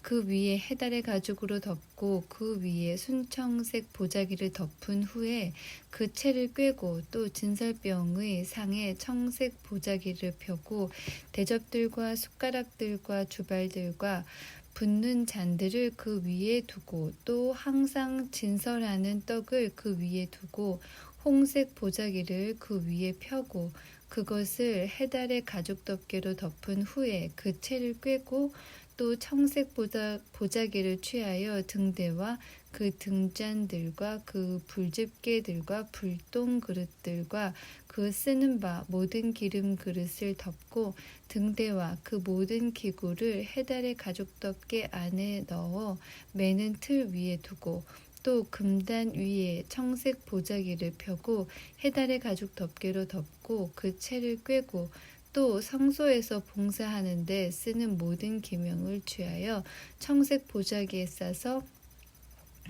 그 위에 해달의 가죽으로 덮고 그 위에 순청색 보자기를 덮은 후에 그 채를 꿰고 또 진설병의 상에 청색 보자기를 펴고 대접들과 숟가락들과 주발들과 붓는 잔들을 그 위에 두고 또 항상 진설하는 떡을 그 위에 두고 홍색 보자기를 그 위에 펴고 그것을 해달의 가죽 덮개로 덮은 후에 그 채를 꿰고 또 청색 보자기를 취하여 등대와 그 등잔들과 그 불집게들과 불똥 그릇들과 그 쓰는 바 모든 기름 그릇을 덮고 등대와 그 모든 기구를 해달의 가죽 덮개 안에 넣어 매는 틀 위에 두고 또 금단 위에 청색 보자기를 펴고 해달의 가죽 덮개로 덮고 그 채를 꿰고 또 성소에서 봉사하는데 쓰는 모든 기명을 취하여 청색 보자기에 싸서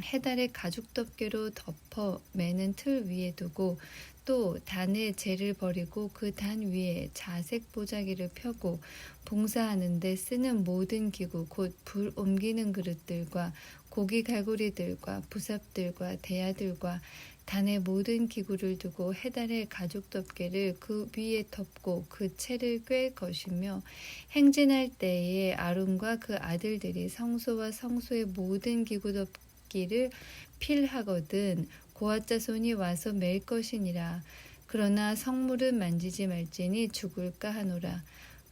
해달의 가죽 덮개로 덮어 매는 틀 위에 두고 또 단의 재를 버리고 그 단 위에 자색 보자기를 펴고 봉사하는데 쓰는 모든 기구 곧 불 옮기는 그릇들과 고기 갈고리들과 부삽들과 대야들과 단의 모든 기구를 두고 해달의 가죽 덮개를 그 위에 덮고 그 채를 꿰 것이며 행진할 때에 아론과 그 아들들이 성소와 성소의 모든 기구 덮기를 필하거든 고앗 자손이 와서 맬 것이니라. 그러나 성물은 만지지 말지니 죽을까 하노라.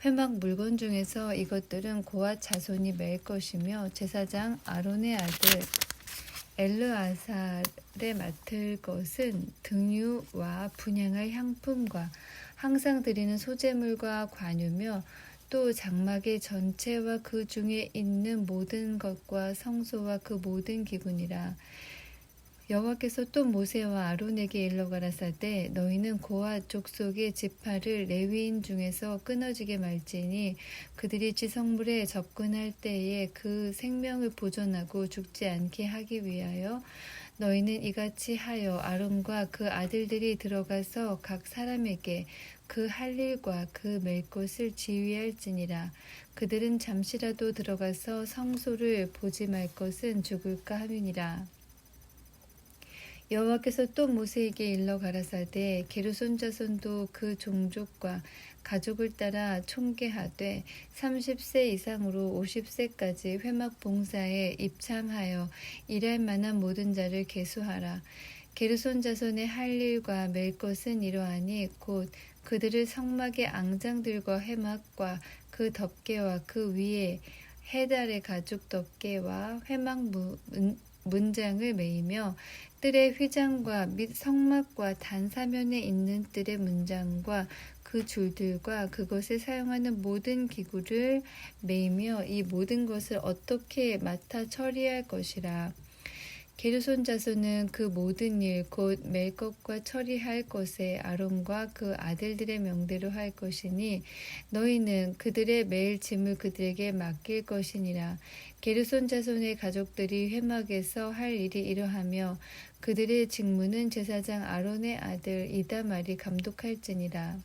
회막 물건 중에서 이것들은 고앗 자손이 맬 것이며 제사장 아론의 아들 엘르아살에 맡을 것은 등유와 분향할 향품과 항상 드리는 소제물과 관유며 또 장막의 전체와 그 중에 있는 모든 것과 성소와 그 모든 기구니라. 여호와께서 또 모세와 아론에게 일러 가라사대 너희는 고앗 족속의 지파를 레위인 중에서 끊어지게 말지니 그들이 지성물에 접근할 때에 그 생명을 보존하고 죽지 않게 하기 위하여 너희는 이같이 하여 아론과 그 아들들이 들어가서 각 사람에게 그 할 일과 그 맬 것을 지휘할지니라. 그들은 잠시라도 들어가서 성소를 보지 말 것은 죽을까 함이니라. 여호와께서 또 모세에게 일러 가라사대 게르손 자손도 그 종족과 가족을 따라 총계하되 30세 이상으로 50세까지 회막 봉사에 입참하여 일할 만한 모든 자를 계수하라. 게르손 자손의 할 일과 맬 것은 이러하니 곧 그들을 성막의 앙장들과 회막과 그 덮개와 그 위에 해달의 가죽 덮개와 회막 문장을 매이며 뜰의 휘장과 및 성막과 단사면에 있는 뜰의 문장과 그 줄들과 그것에 사용하는 모든 기구를 매이며 이 모든 것을 어떻게 맡아 처리할 것이라. 게르손 자손은 그 모든 일 곧 맬 것과 처리할 것에 아론과 그 아들들의 명대로 할 것이니 너희는 그들의 매일 짐을 그들에게 맡길 것이니라. 게르손 자손의 가족들이 회막에서 할 일이 이러하며 그들의 직무는 제사장 아론의 아들 이다말이 감독할지니라.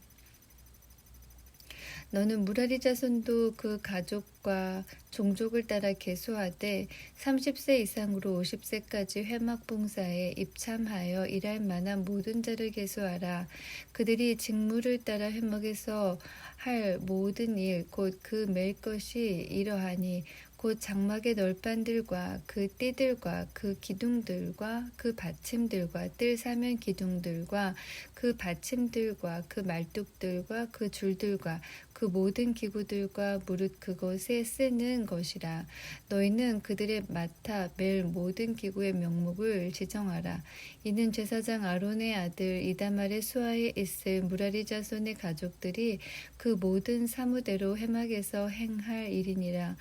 너는 무라리 자손도 그 가족과 종족을 따라 계수하되 30세 이상으로 50세까지 회막 봉사에 입참하여 일할 만한 모든 자를 계수하라. 그들이 직무를 따라 회막에서 할 모든 일 곧 그 맬 것이 이러하니 곧 장막의 널판들과 그 띠들과 그 기둥들과 그 받침들과 뜰 사면 기둥들과 그 받침들과 그 말뚝들과 그 줄들과 그 모든 기구들과 무릇 그것에 쓰는 것이라. 너희는 그들의 맡아 맬 모든 기구의 명목을 지정하라. 이는 제사장 아론의 아들 이다말의 수하에 있을 무라리 자손의 가족들이 그 모든 사무대로 회막에서 행할 일이니라.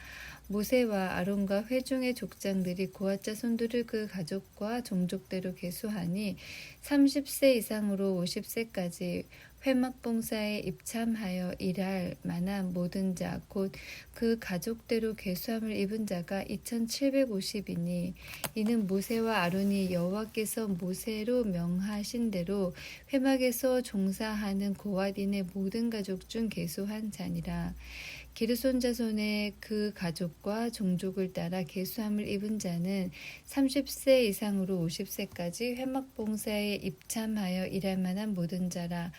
모세와 아론과 회중의 족장들이 고앗 자손들을 그 가족과 종족대로 계수하니 30세 이상으로 50세까지 회막봉사에 입참하여 일할 만한 모든 자 곧 그 가족대로 계수함을 입은 자가 2750이니 이는 모세와 아론이 여호와께서 모세로 명하신 대로 회막에서 종사하는 고핫인의 모든 가족 중 계수한 자니라. 게르손 자손의 그 가족과 종족을 따라 계수함을 입은 자는 30세 이상으로 50세까지 회막봉사에 입참하여 일할 만한 모든 자라.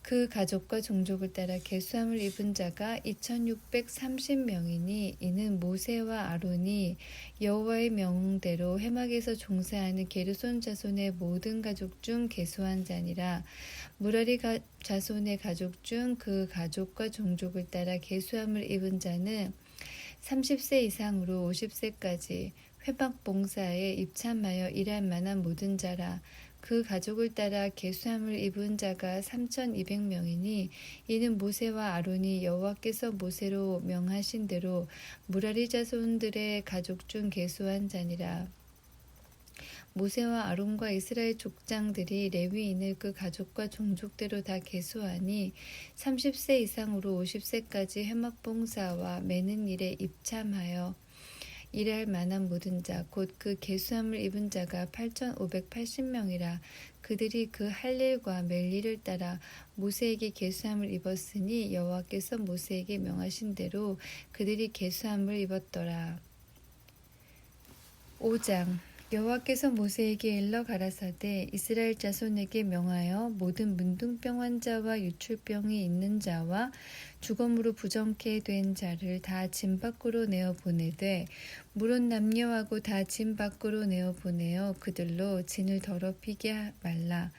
그 가족과 종족을 따라 계수함을 입은 자가 2630명이니 이는 모세와 아론이 여호와의 명대로 회막에서 종사하는 게르손 자손의 모든 가족 중 계수한 자니라. 무라리 자손의 가족 중 그 가족과 종족을 따라 계수함을 입은 자는 30세 이상으로 50세까지 회막 봉사에 입참하여 일할 만한 모든 자라. 그 가족을 따라 계수함을 입은 자가 3200명이니 이는 모세와 아론이 여호와께서 모세로 명하신 대로 무라리 자손들의 가족 중 계수한 자니라. 모세와 아론과 이스라엘 족장들이 레위인을 그 가족과 종족대로 다 계수하니 30세 이상으로 50세까지 회막봉사와 매는 일에 입참하여 일할 만한 모든 자 곧 그 계수함을 입은 자가 8580명이라. 그들이 그 할 일과 멜 일을 따라 모세에게 계수함을 입었으니 여호와께서 모세에게 명하신 대로 그들이 계수함을 입었더라. 5장 여호와께서 모세에게 일러 가라사대 이스라엘 자손에게 명하여 모든 문둥병 환자와 유출병이 있는 자와 주검으로 부정케 된 자를 다 진 밖으로 내어 보내되 물은 남녀하고 다 진 밖으로 내어 보내어 그들로 진을 더럽히게 말라.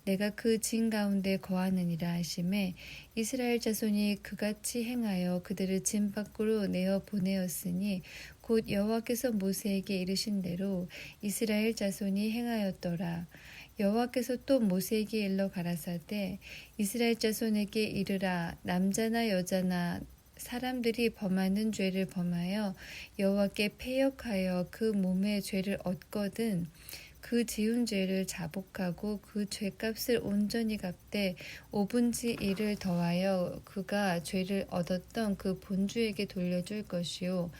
내가 그 진 가운데 거하느니라 하시매 이스라엘 자손이 그같이 행하여 그들을 진 밖으로 내어 보내었으니 곧 여호와께서 모세에게 이르신 대로 이스라엘 자손이 행하였더라. 여호와께서 또 모세에게 일러 가라사대 이스라엘 자손에게 이르라. 남자나 여자나 사람들이 범하는 죄를 범하여 여호와께 패역하여 그 몸의 죄를 얻거든 그 지은 죄를 자복하고 그 죄값을 온전히 갚되 5분지 1을 더하여 그가 죄를 얻었던 그 본주에게 돌려줄 것이요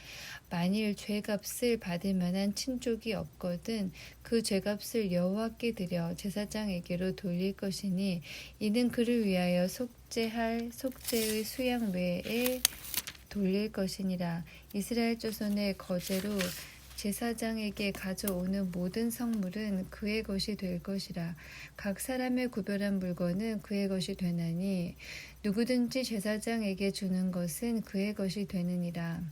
만일 죄값을 받을 만한 친족이 없거든 그 죄값을 여호와께 드려 제사장에게로 돌릴 것이니 이는 그를 위하여 속죄할 속죄의 수양 외에 돌릴 것이니라. 이스라엘 자손의 거제로 제사장에게 가져오는 모든 성물은 그의 것이 될 것이라. 각 사람의 구별한 물건은 그의 것이 되나니 누구든지 제사장에게 주는 것은 그의 것이 되느니라.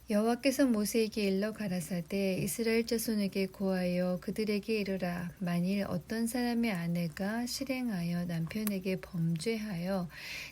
여호와께서 모세에게 일러 가라사대 이스라엘 자손에게 고하여 그들에게 이르라. 만일 어떤 사람의 아내가 실행하여 남편에게 범죄하여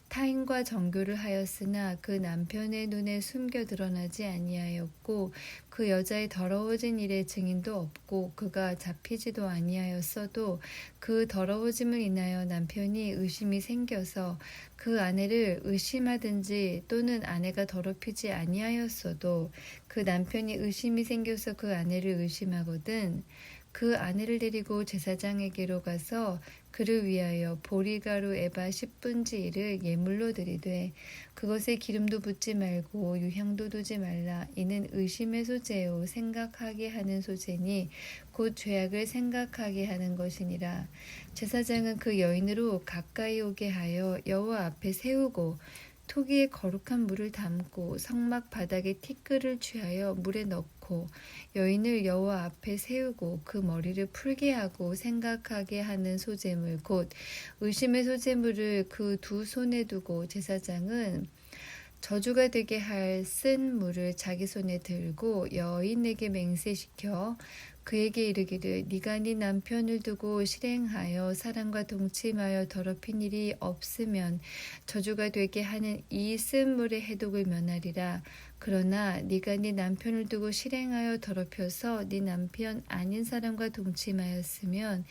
타인과 정교를 하였으나 그 남편의 눈에 숨겨 드러나지 아니하였고 그 여자의 더러워진 일에 증인도 없고 그가 잡히지도 아니하였어도 그 더러워짐을 인하여 남편이 의심이 생겨서 그 아내를 의심하든지 또는 아내가 더럽히지 아니하였어도 그 남편이 의심이 생겨서 그 아내를 의심하거든 그 아내를 데리고 제사장에게로 가서 그를 위하여 보리가루 에바 10분지 1을 예물로 드리되 그것에 기름도 붓지 말고 유향도 두지 말라. 이는 의심의 소재요 생각하게 하는 소재니 곧 죄악을 생각하게 하는 것이니라. 제사장은 그 여인으로 가까이 오게 하여 여호와 앞에 세우고 토기에 거룩한 물을 담고 성막 바닥에 티끌을 취하여 물에 넣고 여인을 여호와 앞에 세우고 그 머리를 풀게 하고 생각하게 하는 소재물 곧 의심의 소재물을 그 두 손에 두고 제사장은 저주가 되게 할 쓴 물을 자기 손에 들고 여인에게 맹세시켜 그에게 이르기를 네가 네 남편을 두고 실행하여 사람과 동침하여 더럽힌 일이 없으면 저주가 되게 하는 이 쓴 물의 해독을 면하리라. 그러나 네가 네 남편을 두고 실행하여 더럽혀서 네 남편 아닌 사람과 동침하였으면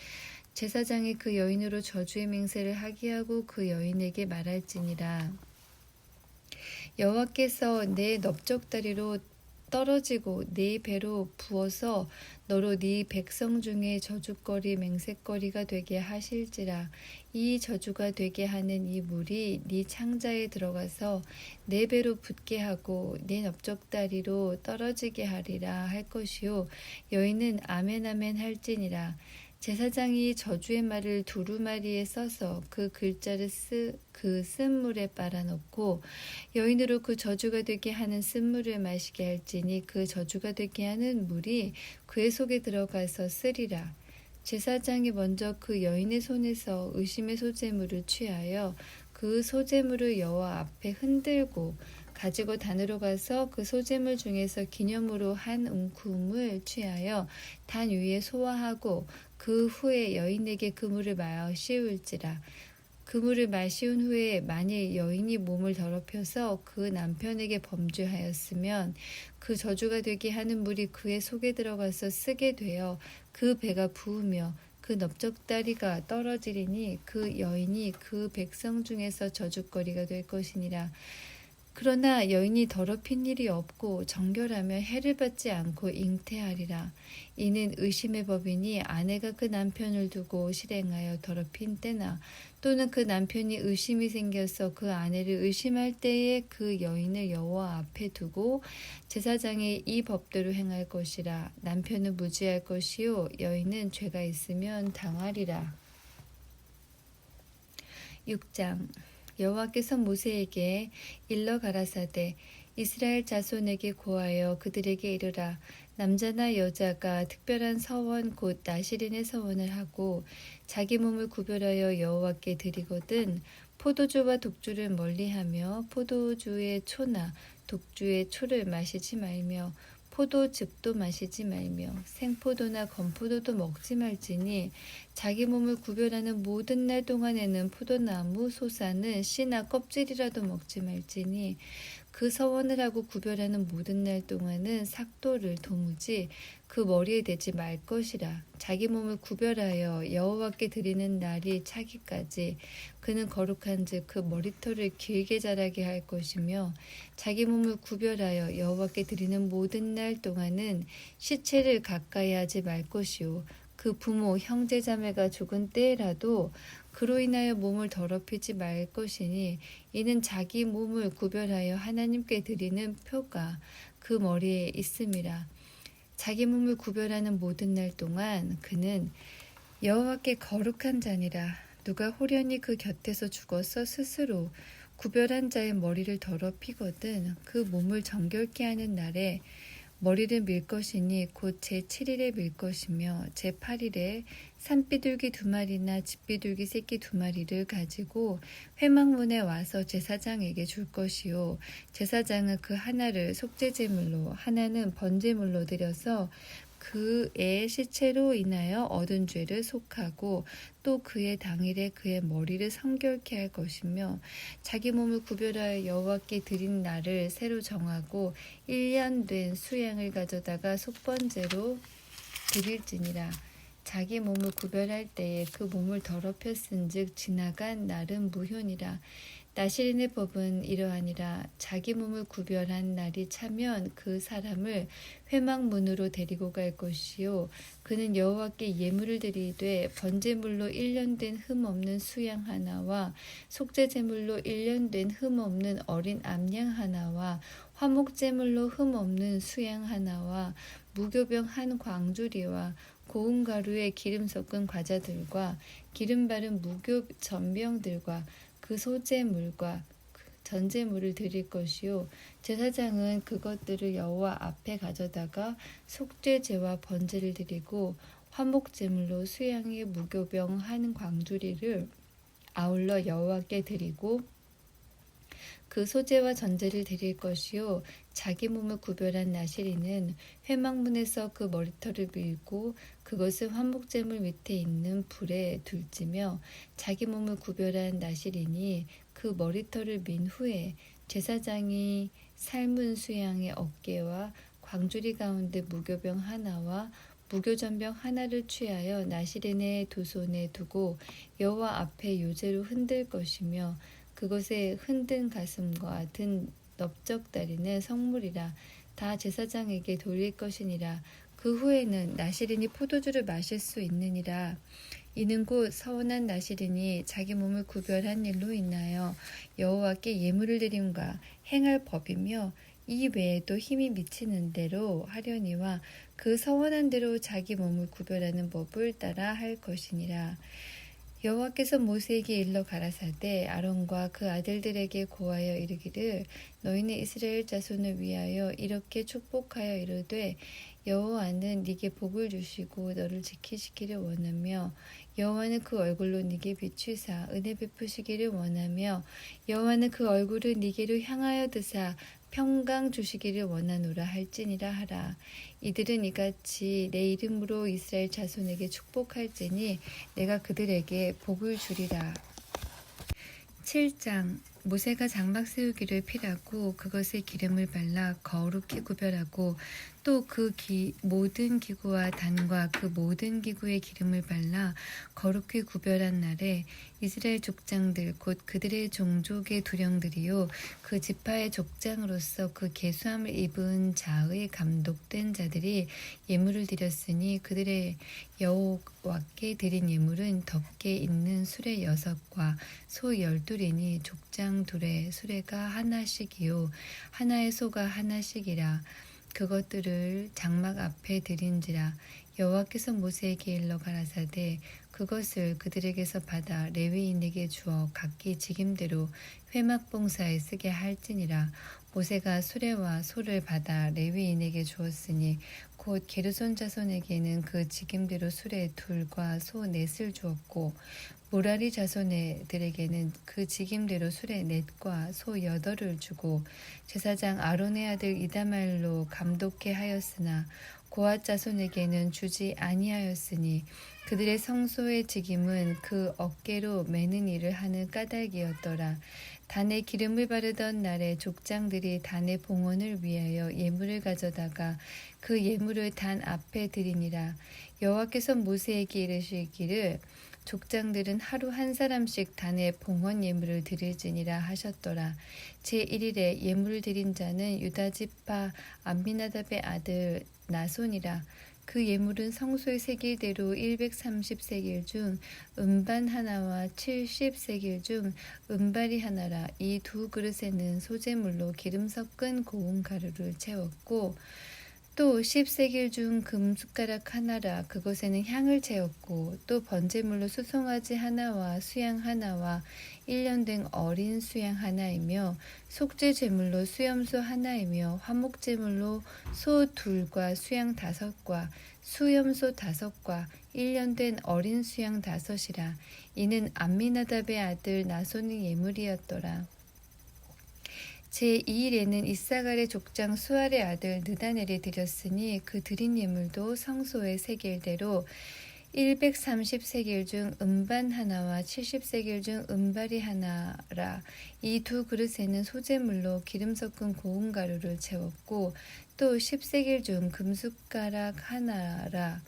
제사장이 그 여인으로 저주의 맹세를 하게 하고 그 여인에게 말할지니라. 여호와께서 내 넓적다리로 떨어지고 네 배로 부어서 너로 네 백성 중에 저주거리 맹세거리가 되게 하실지라. 이 저주가 되게 하는 이 물이 네 창자에 들어가서 네 배로 붓게 하고 네 넓적다리로 떨어지게 하리라 할 것이요 여인은 아멘 아멘 할지니라. 제사장이 저주의 말을 두루마리에 써서 그 글자를 그 쓴물에 빨아넣고 여인으로 그 저주가 되게 하는 쓴물을 마시게 할지니 그 저주가 되게 하는 물이 그의 속에 들어가서 쓰리라. 제사장이 먼저 그 여인의 손에서 의심의 소재물을 취하여 그 소재물을 여호와 앞에 흔들고 가지고 단으로 가서 그 소재물 중에서 기념으로 한 움큼을 취하여 단 위에 소화하고 그 후에 여인에게 그 물을 마시울지라. 그 물을 마시운 후에 만일 여인이 몸을 더럽혀서 그 남편에게 범죄하였으면 그 저주가 되게 하는 물이 그의 속에 들어가서 쓰게 되어 그 배가 부으며 그 넓적다리가 떨어지리니 그 여인이 그 백성 중에서 저주거리가 될 것이니라. 그러나 여인이 더럽힌 일이 없고 정결하며 해를 받지 않고 잉태하리라. 이는 의심의 법이니 아내가 그 남편을 두고 실행하여 더럽힌 때나 또는 그 남편이 의심이 생겨서 그 아내를 의심할 때에 그 여인을 여호와 앞에 두고 제사장이 이 법대로 행할 것이라. 남편은 무지할 것이요 여인은 죄가 있으면 당하리라. 6장 여호와께서 모세에게 일러 가라사대 이스라엘 자손에게 고하여 그들에게 이르라. 남자나 여자가 특별한 서원 곧 나실인의 서원을 하고 자기 몸을 구별하여 여호와께 드리거든 포도주와 독주를 멀리하며 포도주의 초나 독주의 초를 마시지 말며 포도즙도 마시지 말며 생포도나 건포도도 먹지 말지니 자기 몸을 구별하는 모든 날 동안에는 포도나무 소사는 씨나 껍질이라도 먹지 말지니 그 서원을 하고 구별하는 모든 날 동안은 삭도를 도무지 그 머리에 대지 말 것이라. 자기 몸을 구별하여 여호와께 드리는 날이 차기까지 그는 거룩한즉 그 머리털을 길게 자라게 할 것이며 자기 몸을 구별하여 여호와께 드리는 모든 날 동안은 시체를 가까이 하지 말 것이요 그 부모 형제 자매가 죽은 때라도 그로 인하여 몸을 더럽히지 말 것이니 이는 자기 몸을 구별하여 하나님께 드리는 표가 그 머리에 있음이라. 자기 몸을 구별하는 모든 날 동안 그는 여호와께 거룩한 자니라. 누가 호련히 그 곁에서 죽어서 스스로 구별한 자의 머리를 더럽히거든 그 몸을 정결케 하는 날에 머리를 밀 것이니 곧 제7일에 밀 것이며 제8일에 산비둘기 2마리나 집비둘기 새끼 2마리를 가지고 회막문에 와서 제사장에게 줄 것이요 제사장은 그 하나를 속죄제물로 하나는 번제물로 드려서 그의 시체로 인하여 얻은 죄를 속하고 또 그의 당일에 그의 머리를 성결케 할 것이며 자기 몸을 구별하여 여호와께 드린 날을 새로 정하고 1년 된 수양을 가져다가 속번제로 드릴지니라. 자기 몸을 구별할 때에 그 몸을 더럽혔은즉 지나간 날은 무효니라. 나실인의 법은 이러하니라. 자기 몸을 구별한 날이 차면 그 사람을 회막문으로 데리고 갈 것이요 그는 여호와께 예물을 드리되 번제물로 1년 된 흠 없는 수양 하나와 속죄제물로 1년 된 흠 없는 어린 암양 하나와 화목제물로 흠 없는 수양 하나와 무교병 한 광주리와 고운 가루에 기름 섞은 과자들과 기름 바른 무교 전병들과 그 소제물과 전제물을 드릴 것이요 제사장은 그것들을 여호와 앞에 가져다가 속죄제와 번제를 드리고 화목제물로 수양의 무교병 한 광주리를 아울러 여호와께 드리고 그 소제와 전제를 드릴 것이요 자기 몸을 구별한 나실이는 회막문에서 그 머리털을 밀고 그것을 화목제물 밑에 있는 불에 둘지며 자기 몸을 구별한 나실이니 그 머리털을 민 후에 제사장이 삶은 수양의 어깨와 광주리 가운데 무교병 하나와 무교전병 하나를 취하여 나실인의 두 손에 두고 여호와 앞에 요제로 흔들 것이며 그것에 흔든 가슴과 등 넓적다리는 성물이라 다 제사장에게 돌릴 것이니라. 그 후에는 나실인이 포도주를 마실 수 있느니라. 이는 곧 서원한 나실인이 자기 몸을 구별한 일로 인하여 여호와께 예물을 드림과 행할 법이며 이 외에도 힘이 미치는 대로 하려니와 그 서원한 대로 자기 몸을 구별하는 법을 따라 할 것이니라. 여호와께서 모세에게 일러 가라사대 아론과 그 아들들에게 고하여 이르기를 너희는 이스라엘 자손을 위하여 이렇게 축복하여 이르되 여호와는 네게 복을 주시고 너를 지키시기를 원하며 여호와는 그 얼굴로 네게 비추사 은혜 베푸시기를 원하며 여호와는 그 얼굴을 네게로 향하여 드사 평강 주시기를 원하노라 할지니라 하라. 이들은 이같이 내 이름으로 이스라엘 자손에게 축복할지니 내가 그들에게 복을 주리라. 7장 모세가 장막 세우기를 필하고 그것에 기름을 발라 거룩히 구별하고 또 그 모든 기구와 단과 그 모든 기구에 기름을 발라 거룩히 구별한 날에 이스라엘 족장들 곧 그들의 종족의 두령들이요 그 지파의 족장으로서 그 계수함을 입은 자의 감독된 자들이 예물을 드렸으니 그들의 여호와께 드린 예물은 덮개 있는 수레 6과 소 12이니 족장 둘의 수레가 하나씩이요 하나의 소가 하나씩이라. 그것들을 장막 앞에 드린지라. 여호와께서 모세에게 일러 가라사대 그것을 그들에게서 받아 레위인에게 주어 각기 직임대로 회막 봉사에 쓰게 할지니라. 모세가 수레와 소를 받아 레위인에게 주었으니 곧 게르손 자손에게는 그 직임대로 수레 2과 소 4을 주었고 모라리 자손들에게는 그 직임대로 수레 4과 소 8을 주고 제사장 아론의 아들 이다말로 감독케 하였으나 고앗 자손에게는 주지 아니하였으니 그들의 성소의 직임은 그 어깨로 매는 일을 하는 까닭이었더라. 단에 기름을 바르던 날에 족장들이 단의 봉헌을 위하여 예물을 가져다가 그 예물을 단 앞에 드리니라. 여호와께서 모세에게 이르시기를 족장들은 하루 한 사람씩 단에 봉헌 예물을 드릴지니라 하셨더라. 제1일에 예물을 드린 자는 유다지파 암미나답의 아들 나손이라. 그 예물은 성소의 세길대로 130세길 중 음반 하나와 70세길 중 은발이 하나라. 이 2 그릇에는 소재물로 기름 섞은 고운 가루를 채웠고 또 10세길 중 금숟가락 하나라. 그것에는 향을 채웠고 또 번제물로 수송아지 하나와 수양 하나와 1년 된 어린 수양 하나이며 속죄 제물로 수염소 하나이며 화목제물로 소 2과 수양 5과 수염소 5과 1년 된 어린 수양 5이라. 이는 암미나답의 아들 나손의 예물이었더라. 제2일에는 이사갈의 족장 수알의 아들 느다넬이 드렸으니 그 드린 예물도 성소의 세길대로 130세길 중 음반 하나와 70세길 중 은발이 하나라. 이 2 그릇에는 소재물로 기름 섞은 고운 가루를 채웠고 또 10세길 중 금숟가락 하나라.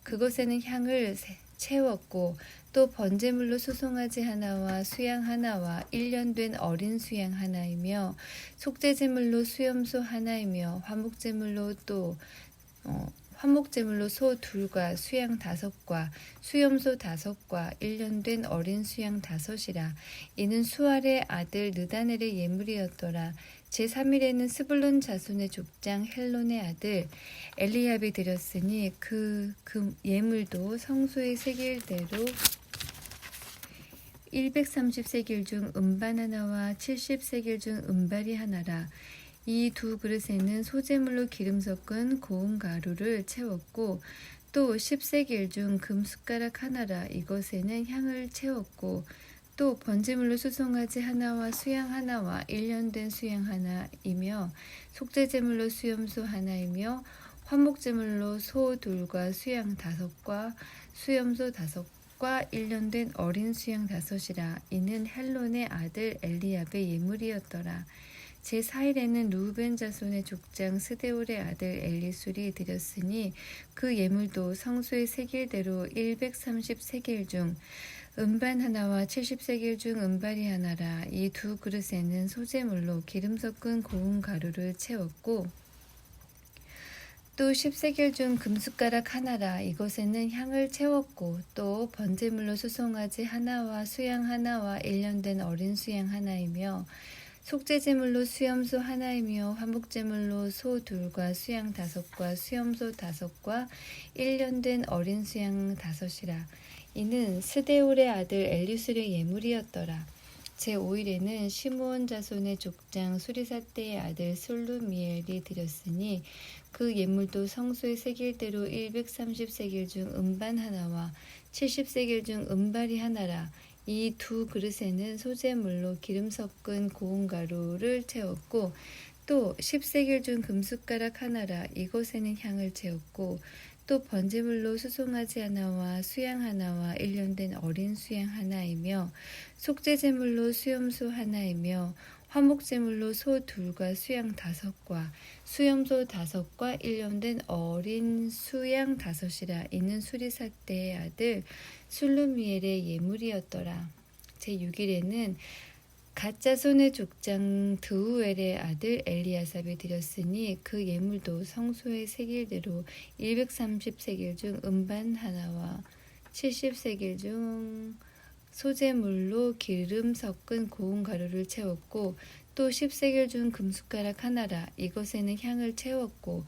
그것에는 향을 채웠고 또 번제물로 수송아지 하나와 수양 하나와 1년 된 어린 수양 하나이며 속죄제물로 수염소 하나이며 화목제물로 소 2과 수양 5과 수염소 5과 1년 된 어린 수양 5이라. 이는 수알의 아들 느다넬의 예물이었더라. 제3일에는 스불론 자손의 족장 헬론의 아들 엘리압이 드렸으니 그 예물도 성소의 세길대로 130세길 중 음반 하나와 70세길 중 은발이 하나라. 이 2 그릇에는 소재물로 기름 섞은 고운 가루를 채웠고 또 10세길 중 금숟가락 하나라. 이것에는 향을 채웠고 또 번제물로 수송아지 하나와 수양 하나와 1년 된 수양 하나이며 속죄제물로 수염소 하나이며 화목제물로 소 2과 수양 5과 수염소 5과 1년 된 어린 수양 5이라. 이는 헬론의 아들 엘리압의 예물이었더라. 제4일에는 루벤 자손의 족장 스데올의 아들 엘리술이 드렸으니 그 예물도 성소의 세길대로 130세길 중 음반 하나와 70세겔 중 은발이 하나라. 이 두 그릇에는 소재물로 기름 섞은 고운 가루를 채웠고 또 10세겔 중 금숟가락 하나라. 이것에는 향을 채웠고 또 번제물로 수송아지 하나와 수양 하나와 1년 된 어린 수양 하나이며 속죄제물로 수염소 하나이며 화목제물로 소 둘과 수양 다섯과 수염소 다섯과 1년 된 어린 수양 다섯이라. 이는 스데울의 아들 엘리술의 예물이었더라. 제5일에는 시므온 자손의 족장 수리사떼의 아들 솔루미엘이 드렸으니 그 예물도 성소의 세겔대로 130세겔 중 음반 하나와 70세겔 중 음발이 하나라. 이 두 그릇에는 소재물로 기름 섞은 고운 가루를 채웠고 또 10세겔 중 금숟가락 하나라. 이것에는 향을 채웠고 또 번제물로 수송아지 하나와 수양 하나와 1년 된 어린 수양 하나이며 속죄제물로 수염소 하나이며 화목제물로 소 둘과 수양 다섯과 수염소 다섯과 1년 된 어린 수양 다섯이라. 이는 수리사떼의 아들 술루미엘의 예물이었더라. 제6일에는 갓자손의 족장 드우엘의 아들 엘리아삽이 드렸으니 그 예물도 성소의 세겔대로 130세겔 중 음반 하나와 70세겔 중 소재물로 기름 섞은 고운 가루를 채웠고 또 10세겔 중 금숟가락 하나라. 이것에는 향을 채웠고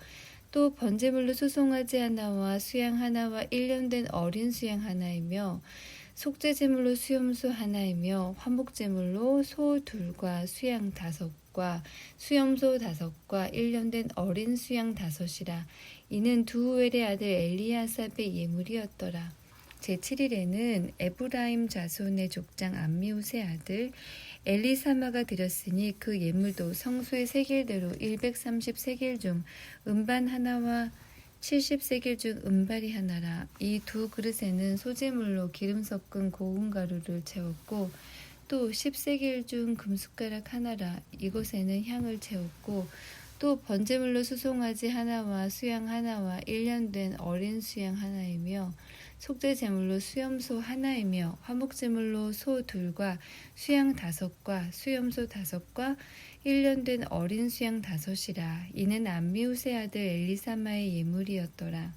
또 번제물로 수송아지 하나와 수양 하나와 1년 된 어린 수양 하나이며 속죄제물로 수염소 하나이며 화목제물로 소 둘과 수양 다섯과 수염소 다섯과 1년 된 어린 수양 다섯이라. 이는 두우엘의 아들 엘리아삽의 예물이었더라. 제7일에는 에브라임 자손의 족장 암미우스의 아들 엘리사마가 드렸으니 그 예물도 성소의 세겔대로 130세겔 중 음반 하나와 70세겔 중 은발이 하나라. 이 두 그릇에는 소재물로 기름 섞은 고운 가루를 채웠고 또 10세겔 중 금숟가락 하나라. 이것에는 향을 채웠고 또 번제물로 수송아지 하나와 수양 하나와 1년 된 어린 수양 하나이며 속죄제물로 수염소 하나이며 화목제물로 소 둘과 수양 다섯과 수염소 다섯과 1년 된 어린 수양 다섯이라. 이는 암미우스의 아들 엘리사마의 예물이었더라.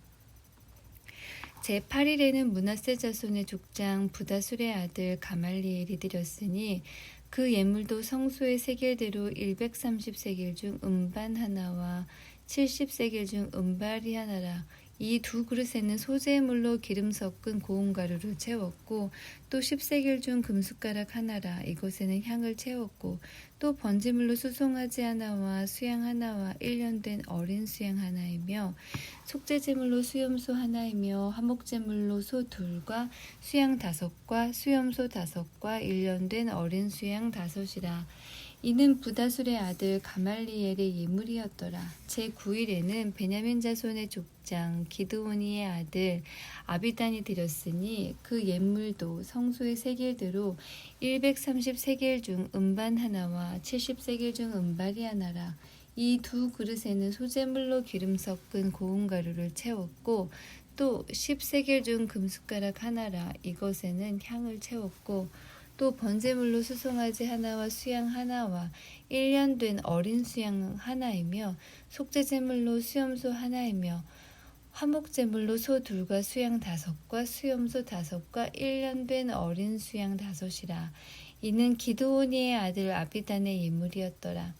제8일에는 므낫세 자손의 족장 부다술의 아들 가말리엘이 드렸으니 그 예물도 성소의 세겔대로 130세겔 중 음반 하나와 70세겔 중 음발이 하나라. 이 두 그릇에는 소재물로 기름 섞은 고운 가루를 채웠고 또 10세겔 중 금숟가락 하나라. 이것에는 향을 채웠고 또 번제물로 수송아지 하나와 수양 하나와 1년 된 어린 수양 하나이며 속죄제물로 수염소 하나이며 화목제물로 소 둘과 수양 다섯과 수염소 다섯과 1년 된 어린 수양 다섯이라. 이는 부다술의 아들 가말리엘의 예물이었더라. 제9일에는 베냐민 자손의 족장 기드오니의 아들 아비단이 드렸으니 그 예물도 성소의 세겔대로 130세겔 중 음반 하나와 70세겔 중 음발이 하나라. 이 두 그릇에는 소재물로 기름 섞은 고운 가루를 채웠고 또 10세겔 중 금숟가락 하나라. 이것에는 향을 채웠고 또 번제물로 수송아지 하나와 수양 하나와 1년 된 어린 수양 하나이며 속죄제물로 수염소 하나이며 화목제물로 소 둘과 수양 다섯과 수염소 다섯과 1년 된 어린 수양 다섯이라. 이는 기드오니의 아들 아비단의 예물이었더라.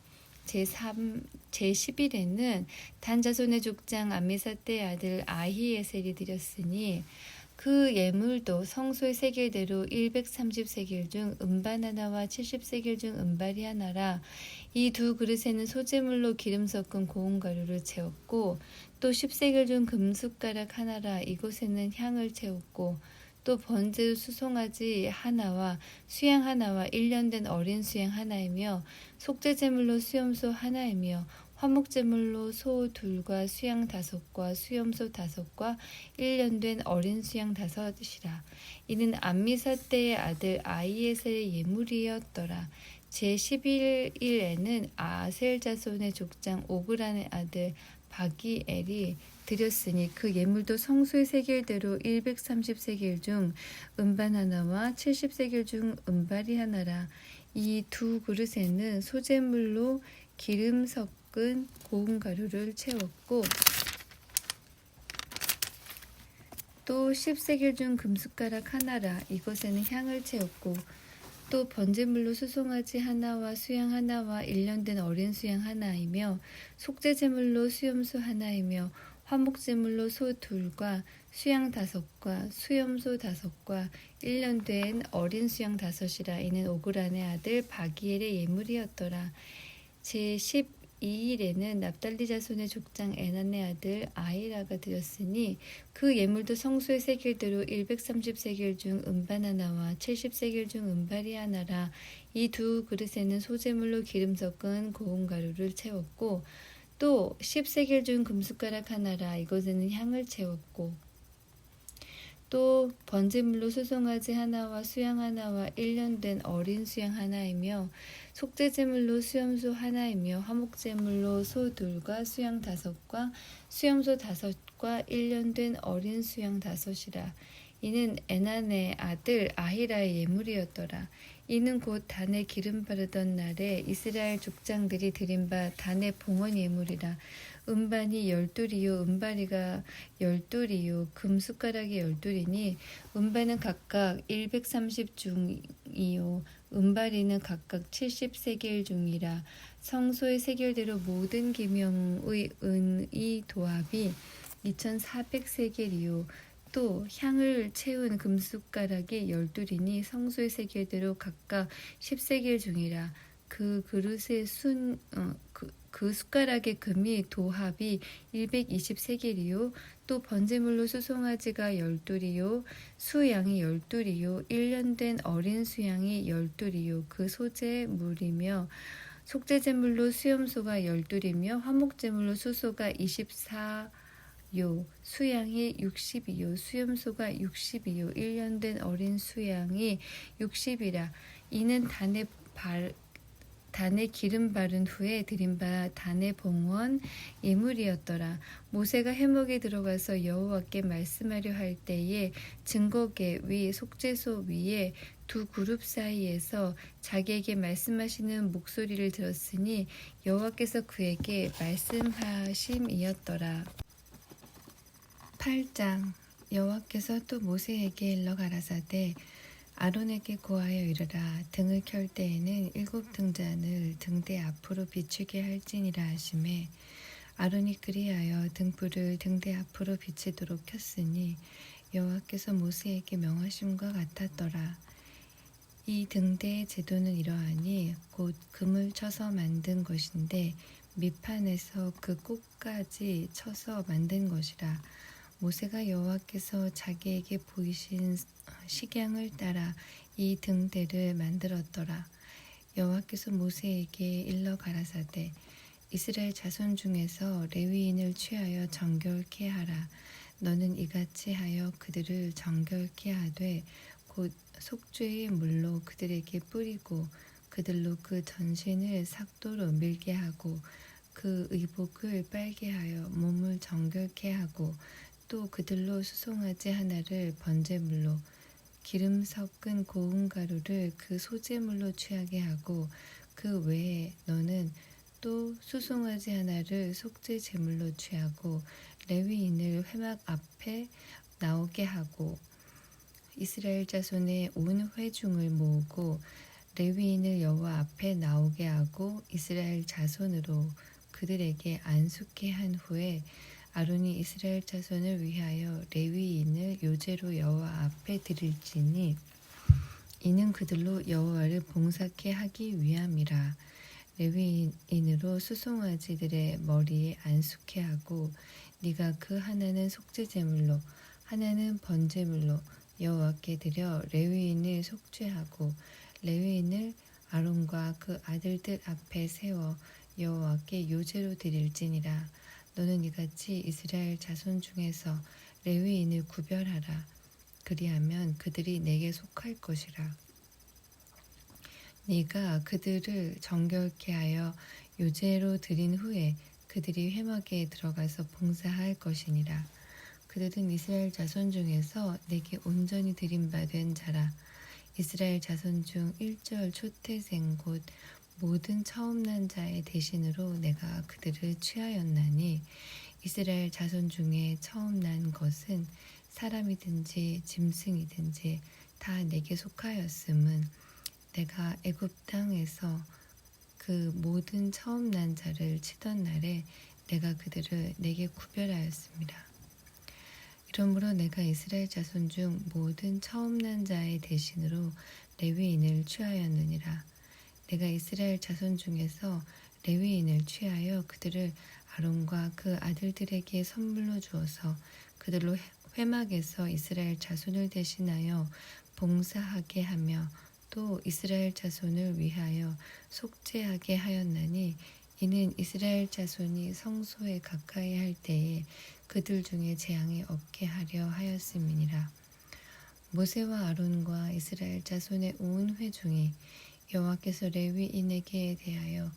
제10일에는 단 자손의 족장 암미사떼의 아들 아히에셀이 드렸으니 그 예물도 성소의 세겔대로 130세겔 중 음반 하나와 70세겔 중 음발이 하나라. 이 두 그릇에는 소재물로 기름 섞은 고운 가루를 채웠고 또 10세겔 중 금숟가락 하나라. 이곳에는 향을 채웠고 또 번제 수송아지 하나와 수양 하나와 1년 된 어린 수양 하나이며 속죄제물로 수염소 하나이며 화목제물로 소 둘과 수양 다섯과 수염소 다섯과 1년 된 어린 수양 다섯이라. 이는 암미사떼의 아들 아이에셀의 예물이었더라. 제11일에는 아셀 자손의 족장 오그란의 아들 바기엘이 드렸으니 그 예물도 성소의 세겔대로 130세겔 중 은반 하나와 70세겔 중 은발이 하나라. 이 두 그릇에는 소재물로 기름 섞은 고운 가루를 채웠고 또 10세겔 중 금숟가락 하나라. 이것에는 향을 채웠고 또 번제물로 수송아지 하나와 수양 하나와 1년 된 어린 수양 하나이며 속죄제물로 수염소 하나이며 화목제물로 소 둘과 수양 5과 수염소 5과 1년 된 어린 수양 5이라. 이는 오그란의 아들 바기엘의 예물이었더라. 제12일에는 납달리 자손의 족장 에난의 아들 아히라가 드렸으니 그 예물도 성소의 세겔대로 130세겔 중 은반 하나와 70세겔 중 은발이 하나라. 이 두 그릇에는 소재물로 기름 섞은 고운 가루를 채웠고 또 10세겔 중 금숟가락 하나라. 이것에는 향을 채웠고 또 번제물로 수송아지 하나와 수양 하나와 1년 된 어린 수양 하나이며 속죄제물로 수염소 하나이며 화목제물로 소 둘과 수양 5과 수염소 5과 1년 된 어린 수양 5이라. 이는 에난의 아들 아히라의 예물이었더라. 이는 곧 단에 기름 바르던 날에 이스라엘 족장들이 드린 바 단의 봉헌 예물이라. 은반이 12리요 은바리가 12리요 금숟가락이 12리니 은반은 각각 130중이요 은바리는 각각 70세겔 중이라. 성소의 세겔대로 모든 기명의 은의 도합이 2400세겔이요 또 향을 채운 금숟가락이 12리니 성소의 세겔대로 각각 10세겔 중이라. 그 그릇의 그 숟가락의 금이 도합이 120세겔이요 또 번제물로 수송아지가 12리요 수양이 12리요 1년 된 어린 수양이 12리요 그 소재물이며 속죄제물로 수염소가 12리며 화목제물로 수소가 24요 수양이 60이요 수염소가 60이요 1년 된 어린 수양이 60이라. 이는 단에 기름 바른 후에 드린 바 단의 봉헌 예물이었더라. 모세가 회막에 들어가서 여호와께 말씀하려 할 때에 증거계 위 속죄소 위에 두 그룹 사이에서 자기에게 말씀하시는 목소리를 들었으니 여호와께서 그에게 말씀하심이었더라. 8장. 여호와께서 또 모세에게 일러 가라사대 아론에게 고하여 이르라. 등을 켤 때에는 7 등잔을 등대 앞으로 비추게 할지니라 하시매 아론이 그리하여 등불을 등대 앞으로 비치도록 켰으니 여호와께서 모세에게 명하심과 같았더라. 이 등대의 제도는 이러하니 곧 금을 쳐서 만든 것인데 밑판에서 그 꼭까지 쳐서 만든 것이라. 모세가 여호와께서 자기에게 보이신 식양을 따라 이 등대를 만들었더라. 여호와께서 모세에게 일러 가라사대 이스라엘 자손 중에서 레위인을 취하여 정결케 하라. 너는 이같이 하여 그들을 정결케 하되 곧 속죄의 물로 그들에게 뿌리고 그들로 그 전신을 삭도로 밀게 하고 그 의복을 빨게 하여 몸을 정결케 하고 또 그들로 수송아지 하나를 번제물로 기름 섞은 고운 가루를 그 소제물로 취하게 하고 그 외에 너는 또 수송아지 하나를 속죄 제물로 취하고 레위인을 회막 앞에 나오게 하고 이스라엘 자손의 온 회중을 모으고 레위인을 여호와 앞에 나오게 하고 이스라엘 자손으로 그들에게 안수케 한 후에 아론이 이스라엘 자손을 위하여 레위인을 요제로 여호와 앞에 드릴지니 이는 그들로 여호와를 봉사케 하기 위함이라. 레위인으로 수송아지들의 머리에 안수케 하고 네가 그 하나는 속죄제물로 하나는 번제물로 여호와께 드려 레위인을 속죄하고 레위인을 아론과 그 아들들 앞에 세워 여호와께 요제로 드릴지니라. 너는 이같이 이스라엘 자손 중에서 레위인을 구별하라. 그리하면 그들이 내게 속할 것이라. 네가 그들을 정결케 하여 요제로 드린 후에 그들이 회막에 들어가서 봉사할 것이니라. 그들은 이스라엘 자손 중에서 내게 온전히 드림받은 자라. 이스라엘 자손 중 일절 초태생 곧 모든 처음 난 자의 대신으로 내가 그들을 취하였나니 이스라엘 자손 중에 처음 난 것은 사람이든지 짐승이든지 다 내게 속하였음은 내가 애굽 땅에서 그 모든 처음 난 자를 치던 날에 내가 그들을 내게 구별하였습니다. 이러므로 내가 이스라엘 자손 중 모든 처음 난 자의 대신으로 레위인을 취하였느니라. 내가 이스라엘 자손 중에서 레위인을 취하여 그들을 아론과 그 아들들에게 선물로 주어서 그들로 회막에서 이스라엘 자손을 대신하여 봉사하게 하며 또 이스라엘 자손을 위하여 속죄하게 하였나니 이는 이스라엘 자손이 성소에 가까이 할 때에 그들 중에 재앙이 없게 하려 하였음이니라. 모세와 아론과 이스라엘 자손의 온 회중이 여호와께서 레위인에게 대하여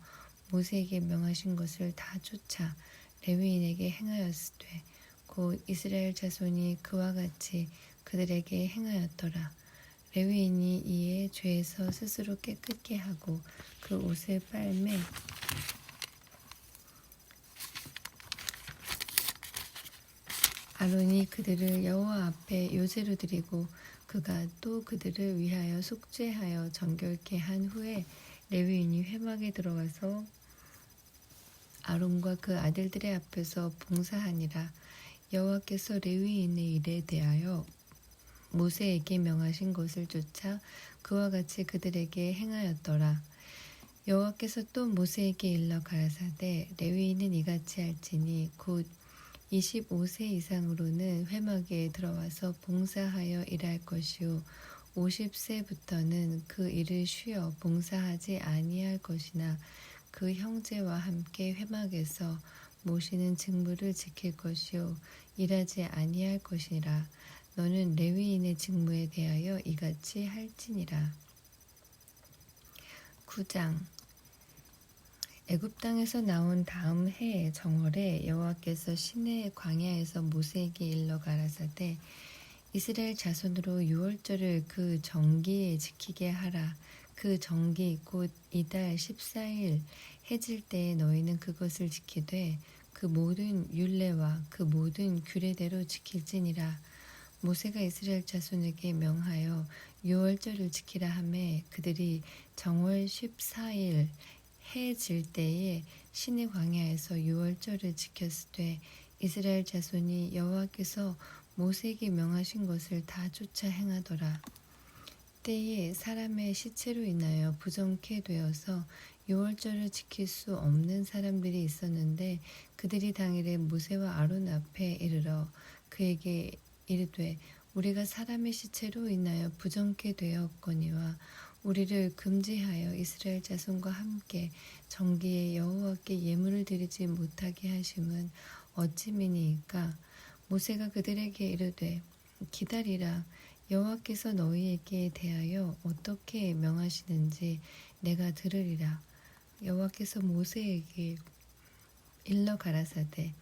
모세에게 명하신 것을 다 쫓아 레위인에게 행하였으되 곧 이스라엘 자손이 그와 같이 그들에게 행하였더라. 레위인이 이에 죄에서 스스로 깨끗게 하고 그 옷을 빨매 아론이 그들을 여호와 앞에 요제로 드리고 그가 또 그들을 위하여 속죄하여 정결케 한 후에 레위인이 회막에 들어가서 아론과 그 아들들의 앞에서 봉사하니라. 여호와께서 레위인의 일에 대하여 모세에게 명하신 것을 쫓아 그와 같이 그들에게 행하였더라. 여호와께서 또 모세에게 일러 가라사대 레위인은 이같이 할지니 곧 25세 이상으로는 회막에 들어와서 봉사하여 일할 것이요 50세부터는 그 일을 쉬어 봉사하지 아니할 것이나 그 형제와 함께 회막에서 모시는 직무를 지킬 것이요 일하지 아니할 것이라. 너는 레위인의 직무에 대하여 이같이 할지니라. 9장 애굽 땅에서 나온 다음 해의 정월에 여호와께서 시내 광야에서 모세에게 일러 가라사대 이스라엘 자손으로 유월절을 그 정기에 지키게 하라. 그 정기 곧 이달 14일 해질 때에 너희는 그것을 지키되 그 모든 율례와 그 모든 규례대로 지킬지니라. 모세가 이스라엘 자손에게 명하여 유월절을 지키라 하매 그들이 정월 14일 해 질 때에 시내 광야에서 유월절을 지켰으되 이스라엘 자손이 여호와께서 모세에게 명하신 것을 다 쫓아 행하더라. 때에 사람의 시체로 인하여 부정케 되어서 유월절을 지킬 수 없는 사람들이 있었는데 그들이 당일에 모세와 아론 앞에 이르러 그에게 이르되 우리가 사람의 시체로 인하여 부정케 되었거니와 우리를 금지하여 이스라엘 자손과 함께 정기에 여호와께 예물을 드리지 못하게 하심은 어찌미니이까. 모세가 그들에게 이르되 기다리라. 여호와께서 너희에게 대하여 어떻게 명하시는지 내가 들으리라. 여호와께서 모세에게 일러 가라사대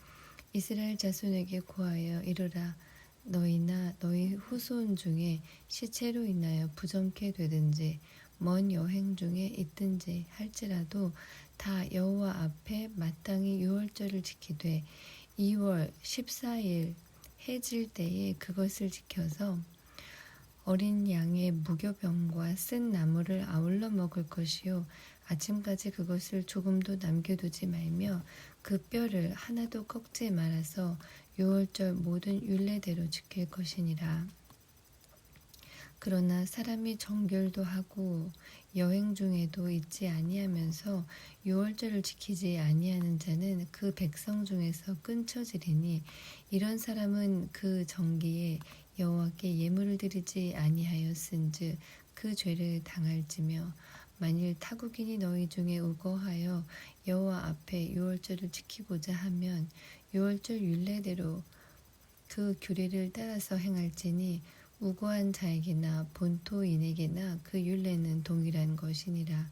이스라엘 자손에게 고하여 이르라. 너희나 너희 후손 중에 시체로 인하여 부정케 되든지 먼 여행 중에 있든지 할지라도 다 여호와 앞에 마땅히 유월절을 지키되 2월 14일 해질 때에 그것을 지켜서 어린 양의 무교병과 쓴 나물을 아울러 먹을 것이요 아침까지 그것을 조금도 남겨두지 말며 그 뼈를 하나도 꺾지 말아서 유월절 모든 율례대로 지킬 것이니라. 그러나 사람이 정결도 하고 여행 중에도 있지 아니하면서 유월절을 지키지 아니하는 자는 그 백성 중에서 끊쳐지리니 이런 사람은 그 정기에 여호와께 예물을 드리지 아니하였은즉 그 죄를 당할지며 만일 타국인이 너희 중에 우거하여 여호와 앞에 유월절을 지키고자 하면 유월절 율례대로 그 규례를 따라서 행할지니 우고한 자에게나 본토인에게나 그 율례는 동일한 것이니라.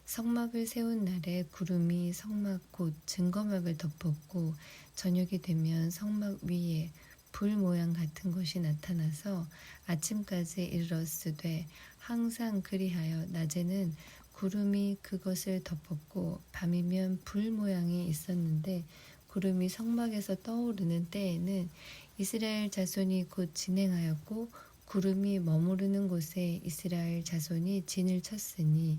성막을 세운 날에 구름이 성막 곧 증거막을 덮었고 저녁이 되면 성막 위에 불 모양 같은 것이 나타나서 아침까지 이르렀으되 항상 그리하여 낮에는 구름이 그것을 덮었고 밤이면 불 모양이 있었는데 구름이 성막에서 떠오르는 때에는 이스라엘 자손이 곧 진행하였고 구름이 머무르는 곳에 이스라엘 자손이 진을 쳤으니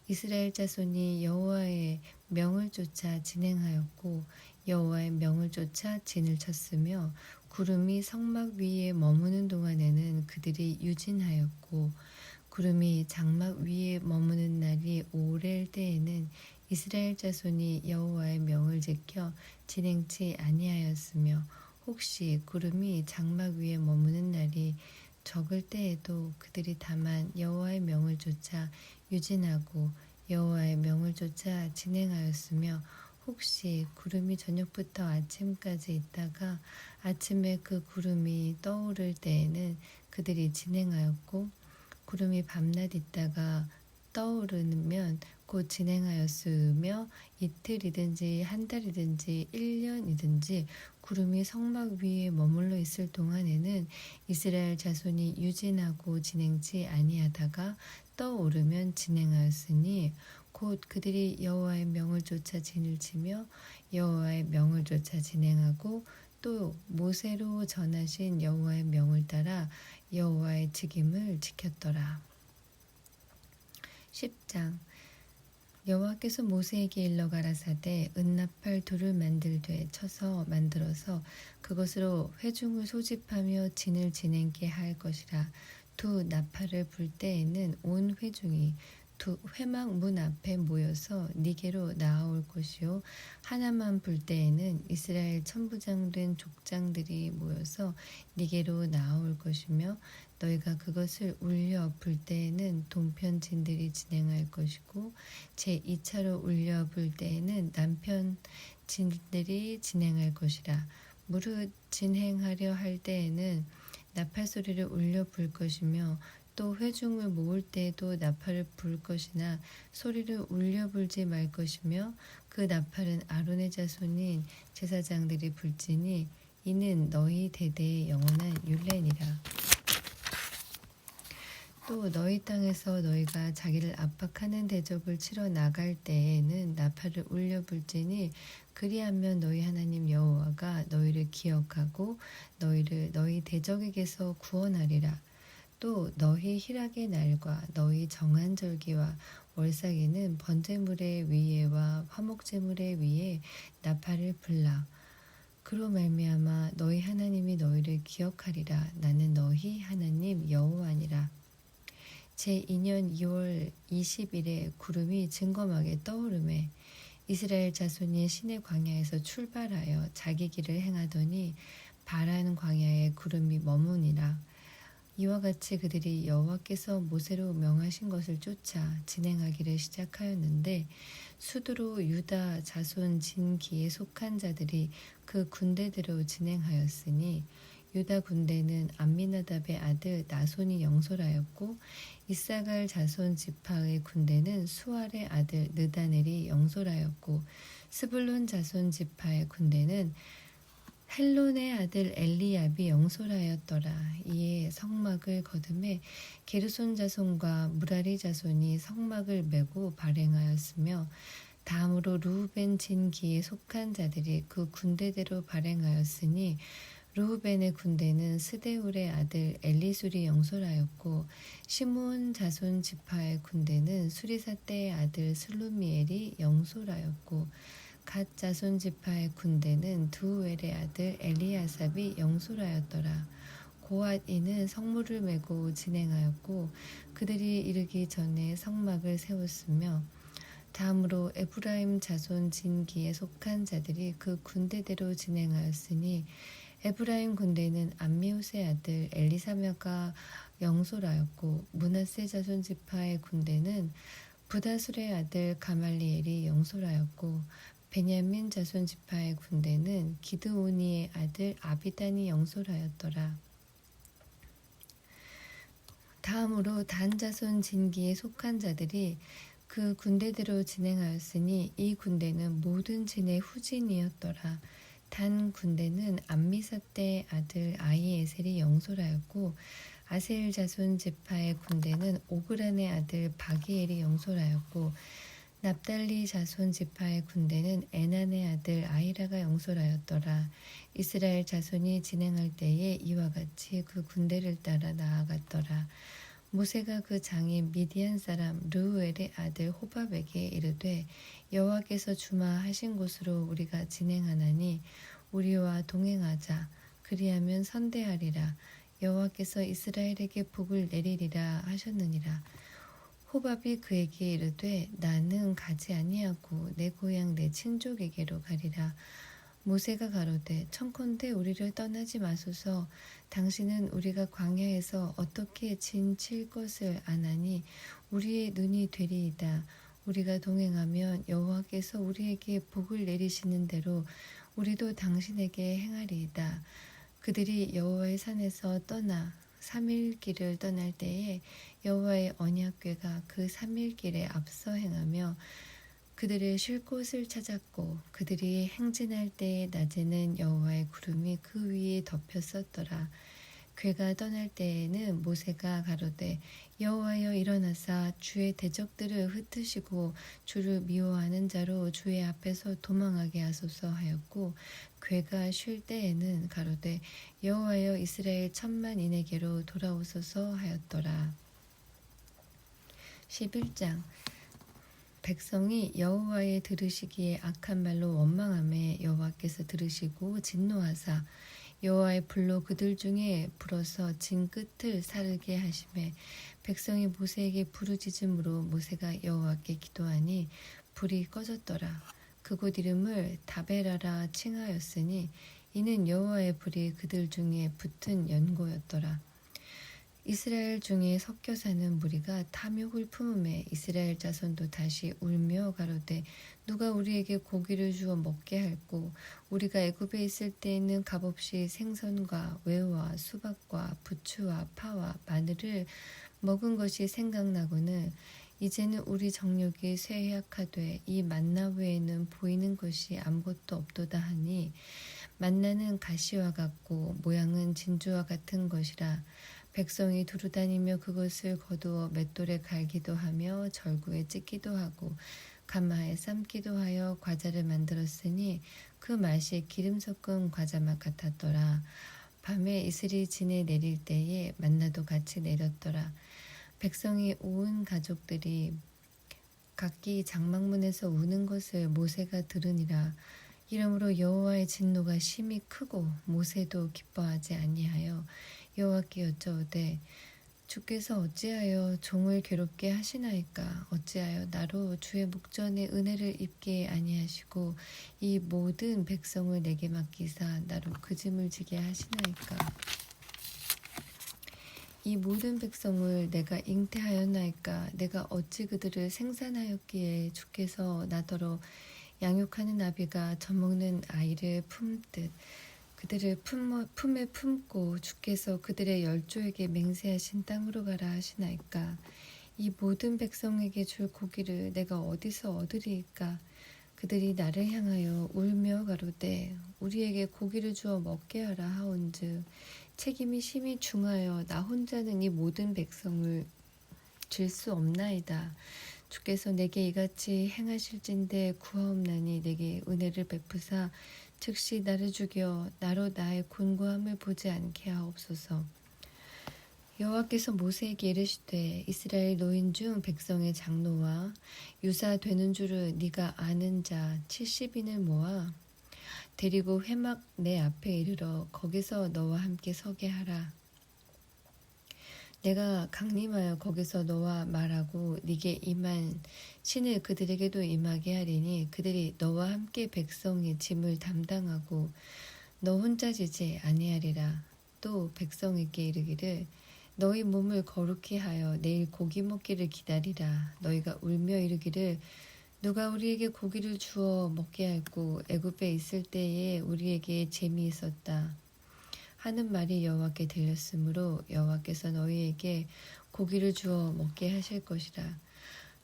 이스라엘 자손이 여호와의 명을 쫓아 진행하였고 여호와의 명을 쫓아 진을 쳤으며 구름이 성막 위에 머무는 동안에는 그들이 유진하였고 구름이 장막 위에 머무는 날이 오렐 때에는 이스라엘 자손이 여호와의 명을 지켜 진행치 아니하였으며 혹시 구름이 장막 위에 머무는 날이 적을 때에도 그들이 다만 여호와의 명을 쫓아 유진하고 여호와의 명을 쫓아 진행하였으며 혹시 구름이 저녁부터 아침까지 있다가 아침에 그 구름이 떠오를 때에는 그들이 진행하였고 구름이 밤낮 있다가 떠오르면 곧 진행하였으며 이틀이든지 한 달이든지 1년이든지 구름이 성막 위에 머물러 있을 동안에는 이스라엘 자손이 유진하고 진행치 아니하다가 떠오르면 진행하였으니 곧 그들이 여호와의 명을 쫓아 진을 치며 여호와의 명을 쫓아 진행하고 또 모세로 전하신 여호와의 명을 따라 여호와의 직임을 지켰더라. 10장 여호와께서 모세에게 일러 가라사대 은나팔 둘을 만들되 쳐서 만들어서 그것으로 회중을 소집하며 진을 지내게 할 것이라. 두 나팔을 불 때에는 온 회중이 두 회막 문 앞에 모여서 니게로 나아올 것이요 하나만 불 때에는 이스라엘 천부장된 족장들이 모여서 니게로 나아올 것이며 너희가 그것을 울려 불 때에는 동편진들이 진행할 것이고 제2차로 울려 불 때에는 남편진들이 진행할 것이라. 무릇 진행하려 할 때에는 나팔 소리를 울려 불 것이며 또 회중을 모을 때에도 나팔을 불 것이나 소리를 울려 불지 말 것이며 그 나팔은 아론의 자손인 제사장들이 불지니 이는 너희 대대의 영원한 율례니라. 또 너희 땅에서 너희가 자기를 압박하는 대적을 치러 나갈 때에는 나팔을 울려 불지니 그리하면 너희 하나님 여호와가 너희를 기억하고 너희를 너희 대적에게서 구원하리라. 또 너희 희락의 날과 너희 정한 절기와 월삭에는 번제물의 위에와 화목제물의 위에 나팔을 불라. 그로 말미암아 너희 하나님이 너희를 기억하리라. 나는 너희 하나님 여호와니라. 제2년 2월 20일에 구름이 증거막에 떠오르매 이스라엘 자손이 시내 광야에서 출발하여 자기 길을 행하더니 바란 광야에 구름이 머무니라. 이와 같이 그들이 여호와께서 모세로 명하신 것을 쫓아 진행하기를 시작하였는데 수두로 유다 자손 진기에 속한 자들이 그 군대대로 진행하였으니 유다 군대는 암미나답의 아들 나손이 영솔하였고 이사갈 자손 지파의 군대는 수알의 아들 느다넬이 영솔하였고 스불론 자손 지파의 군대는 헬론의 아들 엘리압이 영솔하였더라. 이에 성막을 거듭해 게르손 자손과 무라리 자손이 성막을 메고 발행하였으며 다음으로 르우벤 진기에 속한 자들이 그 군대대로 발행하였으니 르우벤의 군대는 스데울의 아들 엘리술이 영솔하였고 시므온 자손 지파의 군대는 수리사떼의 아들 슬루미엘이 영솔하였고 갓 자손 지파의 군대는 드우엘의 아들 엘리아삽이 영솔하였더라. 고앗이는 성물을 메고 진행하였고 그들이 이르기 전에 성막을 세웠으며 다음으로 에브라임 자손 진기에 속한 자들이 그 군대대로 진행하였으니 에브라임 군대는 암미우스의 아들 엘리사마가 영솔하였고 므낫세 자손 지파의 군대는 부다술의 아들 가말리엘이 영솔하였고 베냐민 자손 지파의 군대는 기드오니의 아들 아비단이 영솔하였더라. 다음으로 단 자손 진기에 속한 자들이 그 군대대로 진행하였으니 이 군대는 모든 진의 후진이었더라. 단 군대는 암미사대의 아들 아히에셀이 영솔하였고 아셀 자손 지파의 군대는 오그란의 아들 바기엘이 영솔하였고 납달리 자손 지파의 군대는 에난의 아들 아히라가 영솔하였더라. 이스라엘 자손이 진행할 때에 이와 같이 그 군대를 따라 나아갔더라. 모세가 그 장인 미디안 사람 르우엘의 아들 호밥에게 이르되 여호와께서 주마하신 곳으로 우리가 진행하나니 우리와 동행하자. 그리하면 선대하리라. 여호와께서 이스라엘에게 복을 내리리라 하셨느니라. 호밥이 그에게 이르되 나는 가지 아니하고 내 고향 내 친족에게로 가리라. 모세가 가로되 청컨대 우리를 떠나지 마소서. 당신은 우리가 광야에서 어떻게 진칠 것을 아나니 우리의 눈이 되리이다. 우리가 동행하면 여호와께서 우리에게 복을 내리시는 대로 우리도 당신에게 행하리이다. 그들이 여호와의 산에서 떠나 3일 길을 떠날 때에 여호와의 언약궤가 그 3일 길에 앞서 행하며 그들의 쉴 곳을 찾았고 그들이 행진할 때에 낮에는 여호와의 구름이 그 위에 덮였었더라. 궤가 떠날 때에는 모세가 가로되 여호와여 일어나사 주의 대적들을 흩으시고 주를 미워하는 자로 주의 앞에서 도망하게 하소서 하였고 궤가 쉴 때에는 가로되 여호와여 이스라엘 10,000,000인에게로 돌아오소서 하였더라. 11장 백성이 여호와의 들으시기에 악한 말로 원망하매 여호와께서 들으시고 진노하사 여호와의 불로 그들 중에 불어서 진 끝을 사르게 하시매 백성이 모세에게 부르짖음으로 모세가 여호와께 기도하니 불이 꺼졌더라. 그곳 이름을 다베라라 칭하였으니 이는 여호와의 불이 그들 중에 붙은 연고였더라. 이스라엘 중에 섞여 사는 무리가 탐욕을 품음에 이스라엘 자손도 다시 울며 가로되 누가 우리에게 고기를 주어 먹게 할꼬. 우리가 애굽에 있을 때에는 값없이 생선과 외와 수박과 부추와 파와 마늘을 먹은 것이 생각나고는 이제는 우리 정욕이 쇠약하되 이 만나 외에는 보이는 것이 아무것도 없도다 하니 만나는 가시와 같고 모양은 진주와 같은 것이라. 백성이 두루다니며 그것을 거두어 맷돌에 갈기도 하며 절구에 찢기도 하고 가마에 삶기도 하여 과자를 만들었으니 그 맛이 기름 섞은 과자 맛 같았더라. 밤에 이슬이 진에 내릴 때에 만나도 같이 내렸더라. 백성이 온 가족들이 각기 장막문에서 우는 것을 모세가 들으니라. 이러므로 여호와의 진노가 심히 크고 모세도 기뻐하지 아니하여 여호와께 여짜오되 주께서 어찌하여 종을 괴롭게 하시나이까. 어찌하여 나로 주의 목전에 은혜를 입게 아니하시고 이 모든 백성을 내게 맡기사 나로 그 짐을 지게 하시나이까. 이 모든 백성을 내가 잉태하였나이까. 내가 어찌 그들을 생산하였기에 주께서 나더러 양육하는 아비가 젖먹는 아이를 품듯 그들을 품에 품고 주께서 그들의 열조에게 맹세하신 땅으로 가라 하시나이까. 이 모든 백성에게 줄 고기를 내가 어디서 얻으리이까. 그들이 나를 향하여 울며 가로되 우리에게 고기를 주어 먹게 하라 하온즉 책임이 심히 중하여 나 혼자는 이 모든 백성을 질 수 없나이다. 주께서 내게 이같이 행하실진대 구하옵나니 내게 은혜를 베푸사 즉시 나를 죽여 나로 나의 곤고함을 보지 않게 하옵소서. 여호와께서 모세에게 이르시되 이스라엘 노인 중 백성의 장로와 유사되는 줄을 네가 아는 자 70인을 모아 데리고 회막 내 앞에 이르러 거기서 너와 함께 서게 하라. 내가 강림하여 거기서 너와 말하고 네게 임한 신을 그들에게도 임하게 하리니 그들이 너와 함께 백성의 짐을 담당하고 너 혼자 지지 아니하리라. 또 백성에게 이르기를 너희 몸을 거룩히 하여 내일 고기 먹기를 기다리라. 너희가 울며 이르기를 누가 우리에게 고기를 주어 먹게 할꼬. 애굽에 있을 때에 우리에게 재미있었다 하는 말이 여호와께 들렸으므로 여호와께서 너희에게 고기를 주어 먹게 하실 것이라.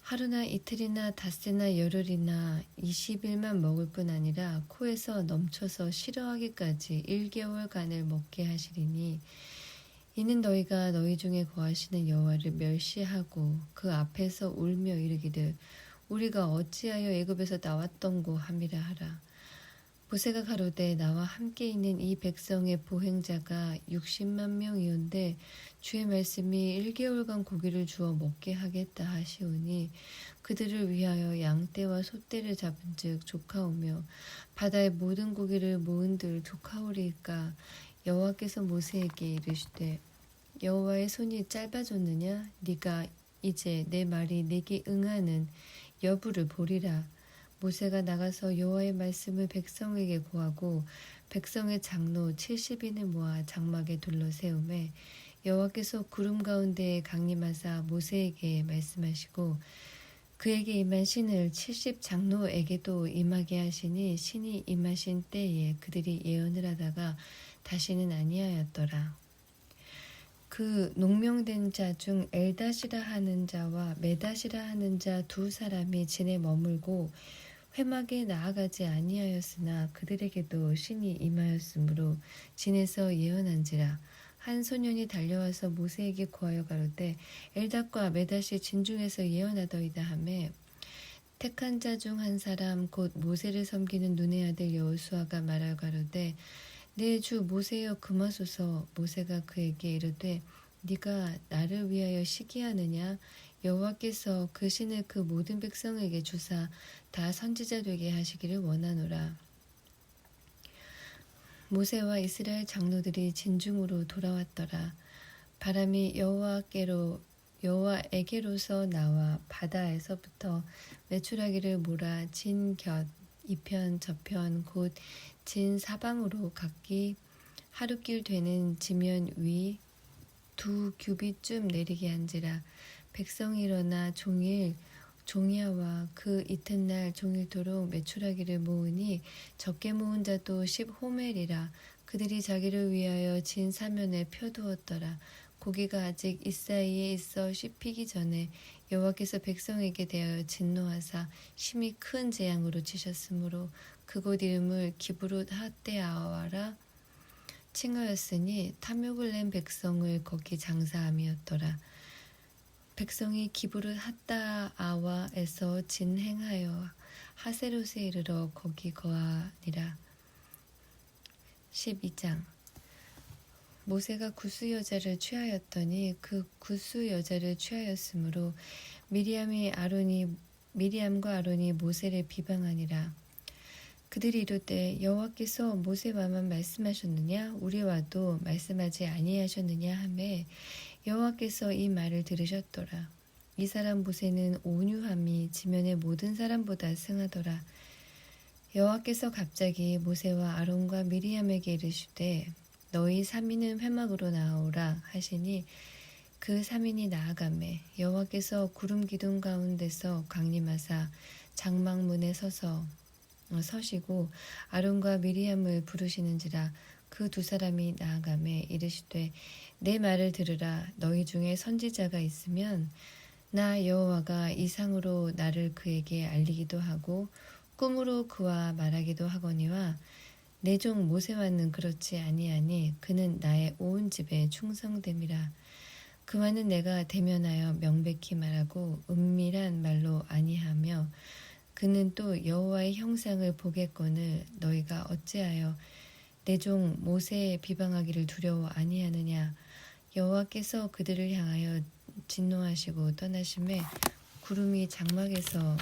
하루나 이틀이나 닷새나 열흘이나 20일만 먹을 뿐 아니라 코에서 넘쳐서 싫어하기까지 1개월간을 먹게 하시리니 이는 너희가 너희 중에 거하시는 여호와를 멸시하고 그 앞에서 울며 이르기를 우리가 어찌하여 애굽에서 나왔던고 함이라 하라. 모세가 가로되 나와 함께 있는 이 백성의 보행자가 60만 명이온데 주의 말씀이 1개월간 고기를 주어 먹게 하겠다 하시오니 그들을 위하여 양떼와 소떼를 잡은즉 조카오며 바다의 모든 고기를 모은들 조카오리까. 여호와께서 모세에게 이르시되 여호와의 손이 짧아졌느냐? 네가 이제 내 말이 네게 응하는 여부를 보리라. 모세가 나가서 여호와의 말씀을 백성에게 고하고 백성의 장로 70인을 모아 장막에 둘러세우매 여호와께서 구름 가운데에 강림하사 모세에게 말씀하시고 그에게 임한 신을 70 장로에게도 임하게 하시니 신이 임하신 때에 그들이 예언을 하다가 다시는 아니하였더라. 그 농명된 자 중 엘닷이라 하는 자와 메닷이라 하는 자 두 사람이 진에 머물고 회막에 나아가지 아니하였으나 그들에게도 신이 임하였으므로 진에서 예언한지라. 한 소년이 달려와서 모세에게 고하여 가로되 엘닷과 메닷이 진중에서 예언하더이다 하매 택한 자 중 한 사람 곧 모세를 섬기는 눈의 아들 여호수아가 말하여 가로되 내 주 모세여 금하소서. 모세가 그에게 이르되 네가 나를 위하여 시기하느냐? 여호와께서 그 신을 그 모든 백성에게 주사 다 선지자 되게 하시기를 원하노라. 모세와 이스라엘 장로들이 진중으로 돌아왔더라. 바람이 여호와에게로서 나와 바다에서부터 메추라기를 몰아 진 곁 이편 저편 곧 진 사방으로 각기 하루길 되는 지면 위 2규빗쯤 내리게 한지라. 백성이 일어나 종야와 그 이튿날 종일토록 메추라기를 모으니 적게 모은 자도 10호멜이라. 그들이 자기를 위하여 진 사면에 펴두었더라. 고기가 아직 이 사이에 있어 씹히기 전에 여호와께서 백성에게 대하여 진노하사 심히 큰 재앙으로 치셨으므로 그곳 이름을 기브롯 핫데아와라 칭하였으니 탐욕을 낸 백성을 거기 장사함이었더라. 백성이 기브롯 핫다아와에서 진행하여 하세롯에 이르러 거기 거하니라. 12장. 모세가 구스 여자를 취하였더니 그 구스 여자를 취하였으므로 미리암과 아론이 모세를 비방하니라. 그들이 이르되 여호와께서 모세와만 말씀하셨느냐? 우리와도 말씀하지 아니하셨느냐 하매 여호와께서 이 말을 들으셨더라. 이 사람 모세는 온유함이 지면의 모든 사람보다 승하더라. 여호와께서 갑자기 모세와 아론과 미리암에게 이르시되 너희 3인은 회막으로 나아오라 하시니 그 3인이 나아가매 여호와께서 구름 기둥 가운데서 강림하사 장막문에 서시고 아론과 미리암을 부르시는지라. 그 두 사람이 나아가매 이르시되 내 말을 들으라. 너희 중에 선지자가 있으면 나 여호와가 이상으로 나를 그에게 알리기도 하고 꿈으로 그와 말하기도 하거니와 내 종 모세와는 그렇지 아니하니 그는 나의 온 집에 충성됨이라. 그와는 내가 대면하여 명백히 말하고 은밀한 말로 아니하며 그는 또 여호와의 형상을 보겠거늘 너희가 어찌하여 내 종 모세의 비방하기를 두려워 아니하느냐. 여호와께서 그들을 향하여 진노하시고 떠나심에 구름이 장막에서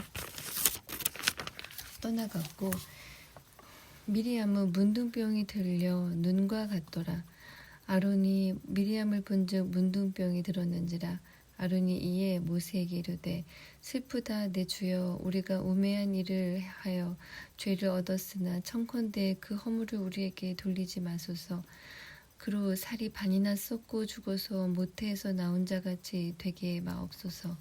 떠나갔고 미리암은 문둥병이 들려 눈과 같더라. 아론이 미리암을 본즉 문둥병이 들었는지라. 아론이 이에 모세에게 이르되 슬프다 내 주여 우리가 우매한 일을 하여 죄를 얻었으나 청컨대 그 허물을 우리에게 돌리지 마소서. 그로 살이 반이나 썩고 죽어서 모태에서 나온 자같이 되게 마옵소서.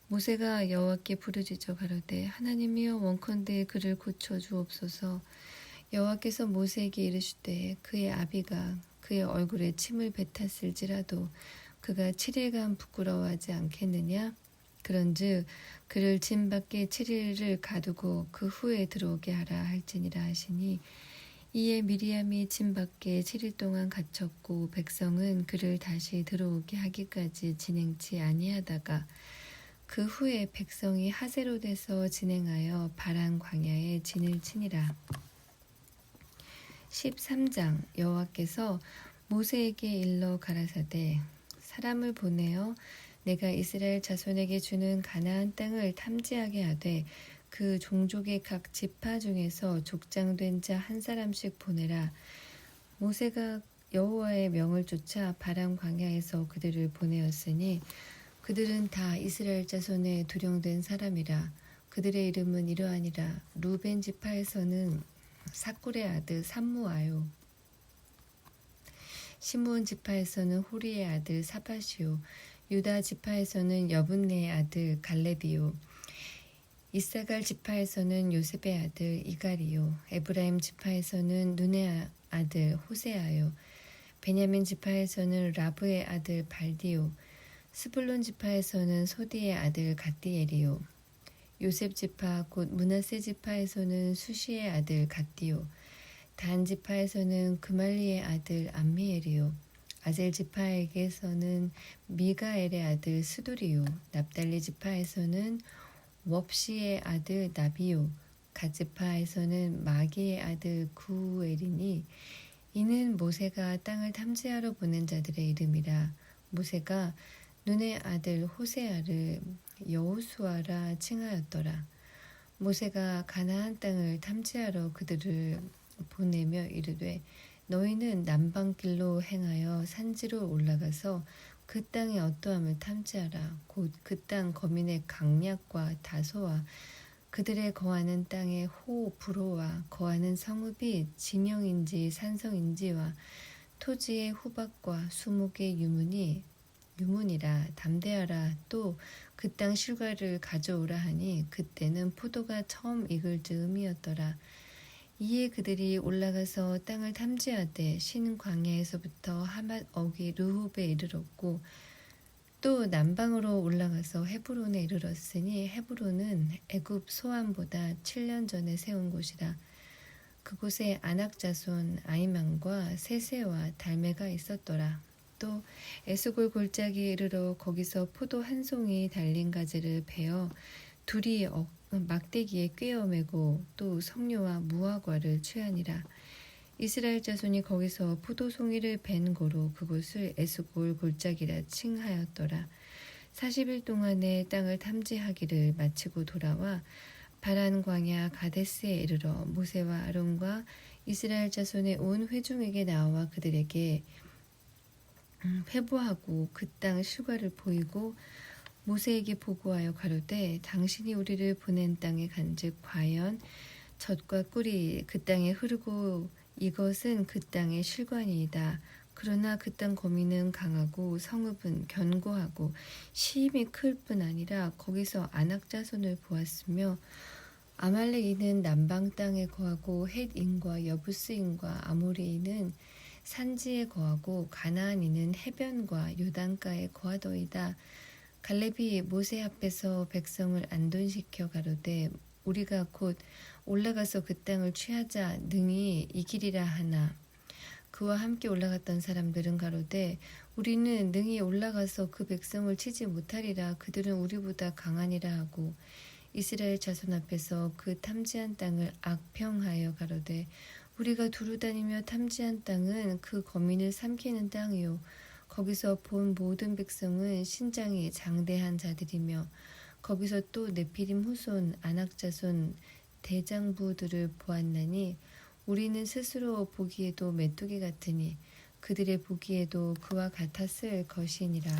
모세가 여호와께 부르짖어 가로되 하나님이여 원컨대 그를 고쳐 주옵소서. 여호와께서 모세에게 이르시되 그의 아비가 그의 얼굴에 침을 뱉었을지라도 그가 7일간 부끄러워하지 않겠느냐? 그런즉 그를 진 밖에 7일을 가두고 그 후에 들어오게 하라 할지니라 하시니, 이에 미리암이 진 밖에 7일 동안 갇혔고 백성은 그를 다시 들어오게 하기까지 진행치 아니하다가 그 후에 백성이 하세롯에서 진행하여 바란 광야에 진을 치니라. 13장. 여호와께서 모세에게 일러 가라사대, 사람을 보내어 내가 이스라엘 자손에게 주는 가나안 땅을 탐지하게 하되 그 종족의 각 지파 중에서 족장된 자 한 사람씩 보내라. 모세가 여호와의 명을 쫓아 바람 광야에서 그들을 보내었으니 그들은 다 이스라엘 자손의 두령된 사람이라. 그들의 이름은 이러하니라. 루벤 지파에서는 사꿀의 아들 삼무아요. 시므온 지파에서는 호리의 아들 사밧이요. 유다 지파에서는 여분네의 아들 갈렙이요. 이사갈 지파에서는 요셉의 아들 이갈이요. 에브라임 지파에서는 눈의 아들 호세아요. 베냐민 지파에서는 라브의 아들 발디요. 스불론 지파에서는 소디의 아들 갓디엘이요. 요셉 지파 곧 므낫세 지파에서는 수시의 아들 갓디요. 단 지파에서는 그말리의 아들 암미엘이요. 아셀 지파에게서는 미가엘의 아들 스두리요. 납달리 지파에서는 웁시의 아들 나비요. 갓 지파에서는 마기의 아들 구엘이니, 이는 모세가 땅을 탐지하러 보낸 자들의 이름이라. 모세가 눈의 아들 호세아를 여호수아라 칭하였더라. 모세가 가나안 땅을 탐지하러 그들을 보내며 이르되, 너희는 남방길로 행하여 산지로 올라가서 그 땅의 어떠함을 탐지하라. 곧 그 땅 거민의 강약과 다소와 그들의 거하는 땅의 호 불호와 거하는 성읍이 진영인지 산성인지와 토지의 후박과 수목의 유문이라. 담대하라. 또 그 땅 실과를 가져오라 하니, 그때는 포도가 처음 익을 즈음이었더라. 이에 그들이 올라가서 땅을 탐지하되 신 광야에서부터 하맛 어기 르홉에 이르렀고, 또 남방으로 올라가서 헤브론에 이르렀으니, 헤브론은 애굽 소안보다 7년 전에 세운 곳이라. 그곳에 아낙 자손 아이만과 세세와 달메가 있었더라. 또 에스골 골짜기에 이르러 거기서 포도 한 송이 달린 가지를 베어 둘이 막대기에 꿰어 매고 또 석류와 무화과를 취하니라. 이스라엘 자손이 거기서 포도송이를 벤 고로 그곳을 에스골 골짜기라 칭하였더라. 40일 동안에 땅을 탐지하기를 마치고 돌아와 바란 광야 가데스에 이르러 모세와 아론과 이스라엘 자손의 온 회중에게 나와 그들에게 회부하고 그 땅 실과를 보이고 모세에게 보고하여 가로되, 당신이 우리를 보낸 땅에 간즉 과연 젖과 꿀이 그 땅에 흐르고 이것은 그 땅의 실과니이다. 그러나 그 땅 거민은 강하고 성읍은 견고하고 심히 클 뿐 아니라 거기서 아낙 자손을 보았으며, 아말렉인은 남방 땅에 거하고 헷인과 여부스인과 아모리인은 산지에 거하고 가나안인은 해변과 요단가에 거하더이다. 갈렙이 모세 앞에서 백성을 안돈시켜 가로되, 우리가 곧 올라가서 그 땅을 취하자 능히 이기리라 하나. 그와 함께 올라갔던 사람들은 가로되, 우리는 능히 올라가서 그 백성을 치지 못하리라. 그들은 우리보다 강하니라 하고, 이스라엘 자손 앞에서 그 탐지한 땅을 악평하여 가로되, 우리가 두루 다니며 탐지한 땅은 그 거민을 삼키는 땅이요, 거기서 본 모든 백성은 신장이 장대한 자들이며, 거기서 또 네피림 후손 아낙 자손 대장부들을 보았나니, 우리는 스스로 보기에도 메뚜기 같으니 그들의 보기에도 그와 같았을 것이니라.